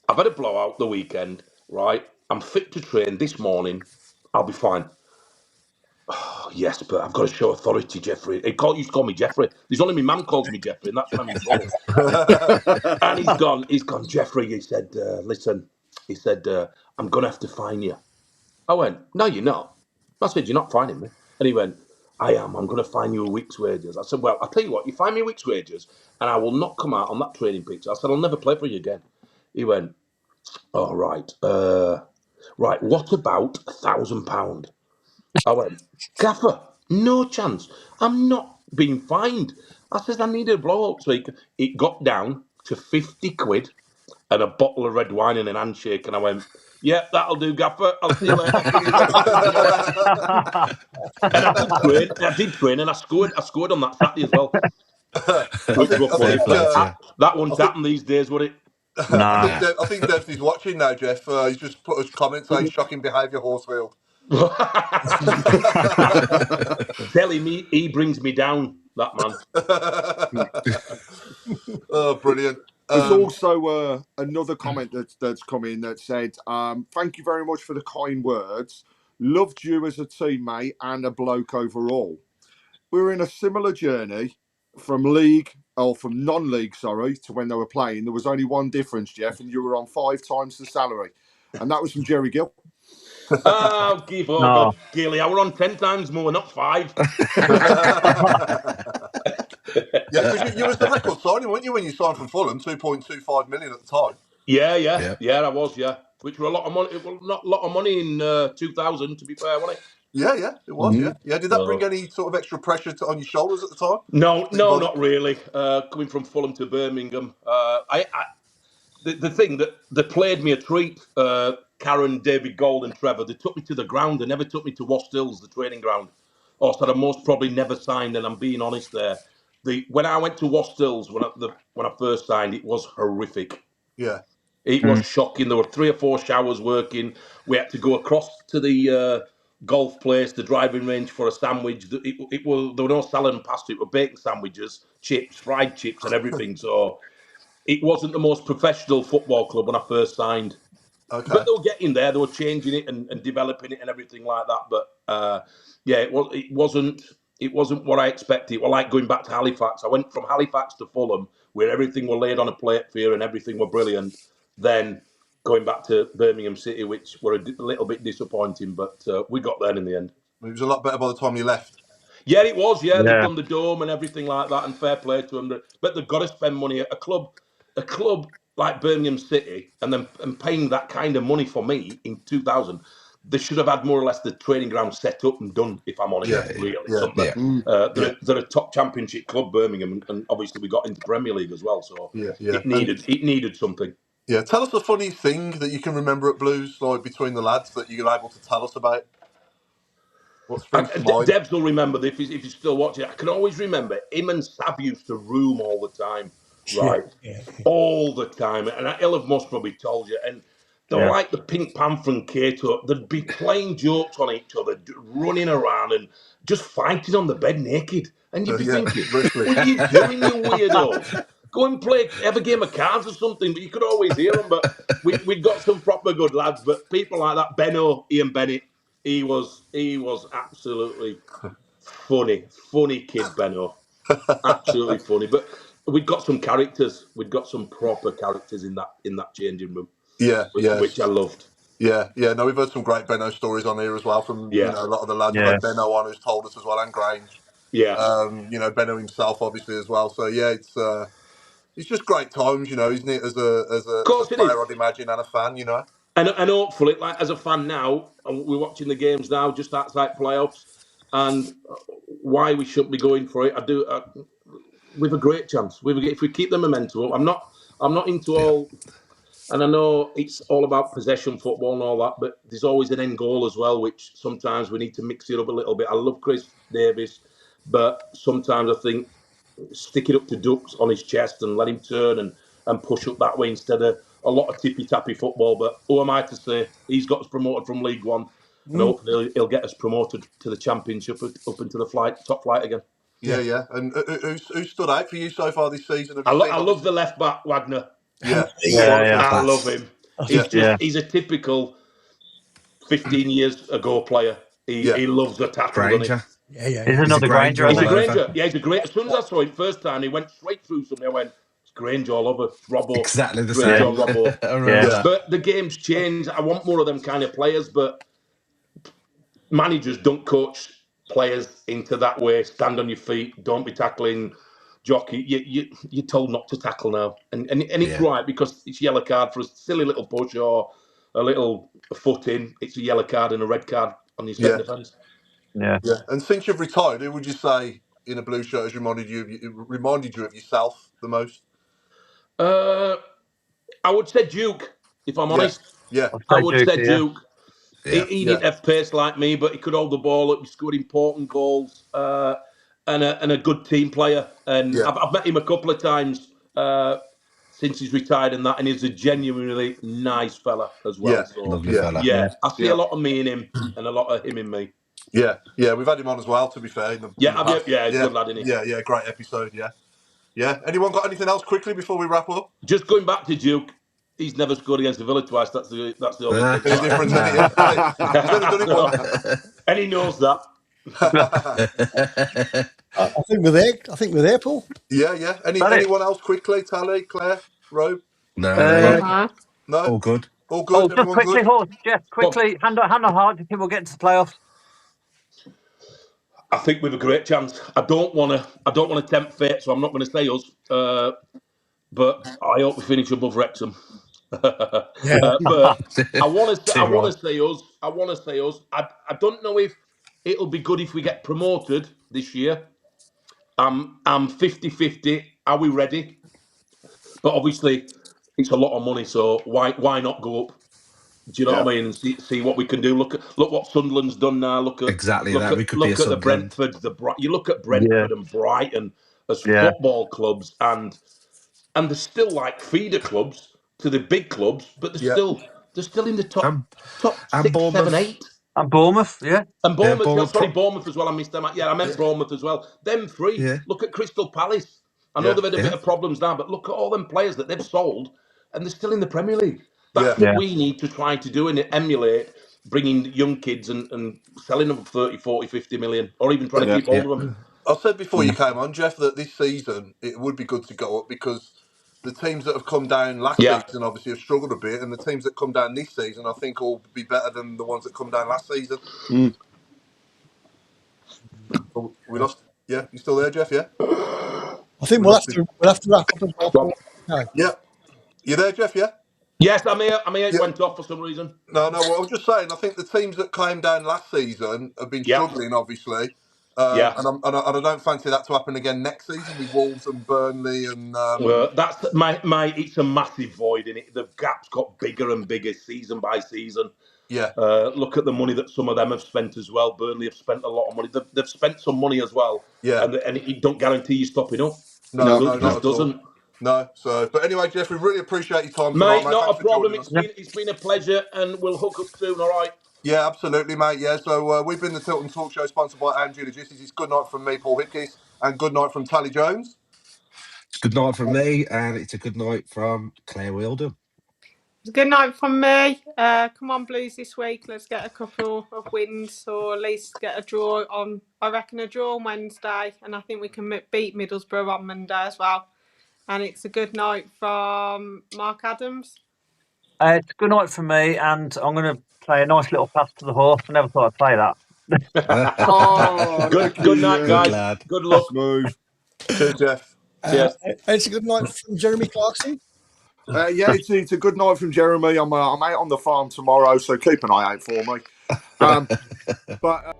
I've had a blowout the weekend, right? I'm fit to train this morning. I'll be fine." "Oh, yes, but I've got to show authority, Jeffrey." He used to call me Jeffrey. There's only my mum calls me Jeffrey, and that's when I'm in trouble. And he's gone, Jeffrey. He said, "Listen," he said, "I'm going to have to fine you." I went, "No, you're not." I said, "You're not fining me." And he went, "I am. I'm going to fine you a week's wages." I said, "Well, I'll tell you what, you fine me a week's wages, and I will not come out on that training picture." I said, "I'll never play for you again." He went, "Oh, right. Right, what about £1,000? I went, "Gaffer, no chance. I'm not being fined." I said, "I need a blowout." So it got down to 50 quid and a bottle of red wine and an handshake. And I went, "Yeah, that'll do, Gaffer. I'll see you later." And I did train, and I scored on that Saturday as well. I Which think, was funny. That wouldn't happen these days, would it? Nah. I think Devs is watching now, Jeff. He's just put a comment saying shocking behaviour, Horsfield. Tell him he brings me down, that man. Oh, brilliant. There's also another comment that's come in that said, "Thank you very much for the kind words. Loved you as a teammate and a bloke overall. We're in a similar journey from non-league, sorry, to when they were playing. There was only one difference, Jeff, and you were on 5 times the salary, and that was from Jerry Gill." Oh, give over, Gilly. I were on 10 times more, not 5. Yeah, because you was the record signing, weren't you, when you signed from Fulham? 2.25 million at the time. Yeah, I was, which were a lot of money. It was not a lot of money in 2000, to be fair, wasn't it? Yeah, it was. Yeah. Did that bring any sort of extra pressure on your shoulders at the time? No, not really. Coming from Fulham to Birmingham, the thing that played me a treat, Karen, David Gold, and Trevor, they took me to the ground. They never took me to Wast Hills, the training ground. Or said I most probably never signed, and I'm being honest there. When I went to Wast Hills when I first signed, it was horrific. Yeah. It was shocking. There were 3 or 4 showers working. We had to go across to the golf place, the driving range, for a sandwich. There were no salad and pasta. It were bacon sandwiches, chips, fried chips, and everything. So it wasn't the most professional football club when I first signed. Okay. But they were getting there. They were changing it and developing it and everything like that. But it wasn't what I expected. It was like going back to Halifax. I went from Halifax to Fulham, where everything were laid on a plate for you and everything were brilliant. Then going back to Birmingham City, which were a little bit disappointing, but we got there in the end. It was a lot better by the time you left. Yeah, it was. Yeah, they've done the dome and everything like that, and fair play to them. But they've got to spend money. A club like Birmingham City, and paying that kind of money for me in 2000. They should have had more or less the training ground set up and done. If I'm honest, they're a top championship club, Birmingham, and obviously we got into Premier League as well. So it needed something. Yeah, tell us a funny thing that you can remember at Blues, like between the lads, that you're able to tell us about. What springs to mind? Debs will remember if he's still watching. I can always remember him and Sav used to room all the time, right? All the time. And he'll have most probably told you. And they're like the Pink Panther and Kato. They'd be playing jokes on each other, running around and just fighting on the bed naked. And you'd be thinking, what are you doing, you weirdo? Go and have a game of cards or something. But you could always hear them. But we'd got some proper good lads. But people like that, Ian Bennett, he was absolutely funny kid, Benno. Absolutely funny. But we'd got some characters. We'd got some proper characters in that changing room. Which I loved. Yeah. No, we've heard some great Benno stories on here as well from a lot of the lads. We've had Benno on who's told us as well, and Grange. Yeah. Benno himself obviously as well. So yeah, it's just great times, isn't it? As a player, I'd imagine, and a fan, And hopefully, like as a fan now, and we're watching the games now, just outside playoffs, and why we shouldn't be going for it. we've a great chance. If we keep the momentum up, I'm not into all. And I know it's all about possession football and all that, but there's always an end goal as well, which sometimes we need to mix it up a little bit. I love Chris Davis, but sometimes I think stick it up to Dux on his chest and let him turn and push up that way instead of a lot of tippy-tappy football. But who am I to say? He's got us promoted from League One, and hopefully he'll get us promoted to the Championship, up into the top flight again. Yeah. And who stood out for you so far this season? I love the left back, Wagner. Yeah. I love him. He's a typical 15 years ago player. He loves the tackle, doesn't he? Yeah. He's another Granger. He's a Granger. Yeah, he's a great. As soon as I saw him first time, he went straight through something. I went, it's Granger all over. It's Robbo. Exactly the Granger, same. Robbo. But the game's changed. I want more of them kind of players, but managers don't coach players into that way. Stand on your feet. Don't be tackling. Jockey, you're told not to tackle now, and it's right, because it's yellow card for a silly little push or a little foot in. It's a yellow card and a red card on your second defence. Yeah. And since you've retired, who would you say in a blue shirt has reminded you of yourself the most? I would say Duke, if I'm honest. Yeah. I would say Duke. He didn't have pace like me, but he could hold the ball up. He scored important goals. And a good team player. And I've met him a couple of times since he's retired and he's a genuinely nice fella as well. Yeah, so, lovely fella. Yeah, I see a lot of me in him and a lot of him in me. Yeah, we've had him on as well, to be fair. He's a good lad, isn't he? Yeah, great episode, Yeah. Anyone got anything else quickly before we wrap up? Just going back to Duke, he's never scored against the Villa twice. That's the only thing. Difference, isn't it? He's only done it once. And he knows that. I think we're there, Paul. Yeah. Anyone else quickly? Tally, Claire, Robe? No. No. All good. Everyone just quickly, good? Horse, Jeff, quickly. Hand on heart, do you think we'll get into the playoffs? I think we've a great chance. I don't want to tempt fate, so I'm not going to say us. But I hope we finish above Wrexham. But I want to say us. I don't know if it'll be good if we get promoted this year. I'm 50-50. Are we ready? But obviously, it's a lot of money, so why not go up? Do you know what I mean? And see what we can do. Look what Sunderland's done now. Look at the Brentford. You look at Brentford and Brighton as football clubs, and they're still like feeder clubs to the big clubs, but they're still in the top 6, 7, 8. And Bournemouth, And Bournemouth. Bournemouth as well. I missed them. Yeah, I meant Bournemouth as well. Them three. Yeah. Look at Crystal Palace. I know they've had a bit of problems now, but look at all them players that they've sold, and they're still in the Premier League. That's what we need to try to do and emulate, bringing young kids and selling them 30, 40, 50 million, or even trying to keep hold of them. I said before you came on, Jeff, that this season it would be good to go up because the teams that have come down last season obviously have struggled a bit, and the teams that come down this season I think will be better than the ones that come down last season. We lost. Yeah, you still there, Jeff? Yeah. I think we'll have to wrap up as well. No. Yeah. You there, Jeff? Yeah. Yes, I'm here. It went off for some reason. No. Well, I was just saying. I think the teams that came down last season have been struggling, obviously. And I don't fancy that to happen again next season with Wolves and Burnley and. That's my. It's a massive void in it. The gap's got bigger and bigger season by season. Yeah. Look at the money that some of them have spent as well. Burnley have spent a lot of money. They've spent some money as well. Yeah. And it don't guarantee you stopping up. No, it doesn't. No. So, but anyway, Jeff, we really appreciate your time tonight, mate. Not a problem. It's been a pleasure, and we'll hook up soon. All right. Yeah, absolutely, mate. Yeah. So we've been the Tilton Talk Show, sponsored by Andrew Logistics. It's good night from me, Paul Hipkiss, and good night from Tally Jones. It's good night from me, and it's a good night from Claire Wheeldon. It's a good night from me. Come on, Blues, this week. Let's get a couple of wins, or at least get a draw on. I reckon a draw on Wednesday, and I think we can beat Middlesbrough on Monday as well. And it's a good night from Mark Adams. It's a good night from me, and I'm going to play a nice little pass to the horse. I never thought I'd play that. Good night, guys. Good luck. Move. Cheers, Jeff. Cheers. It's a good night from Jeremy Clarkson. It's a good night from Jeremy. I'm out on the farm tomorrow, so keep an eye out for me. But.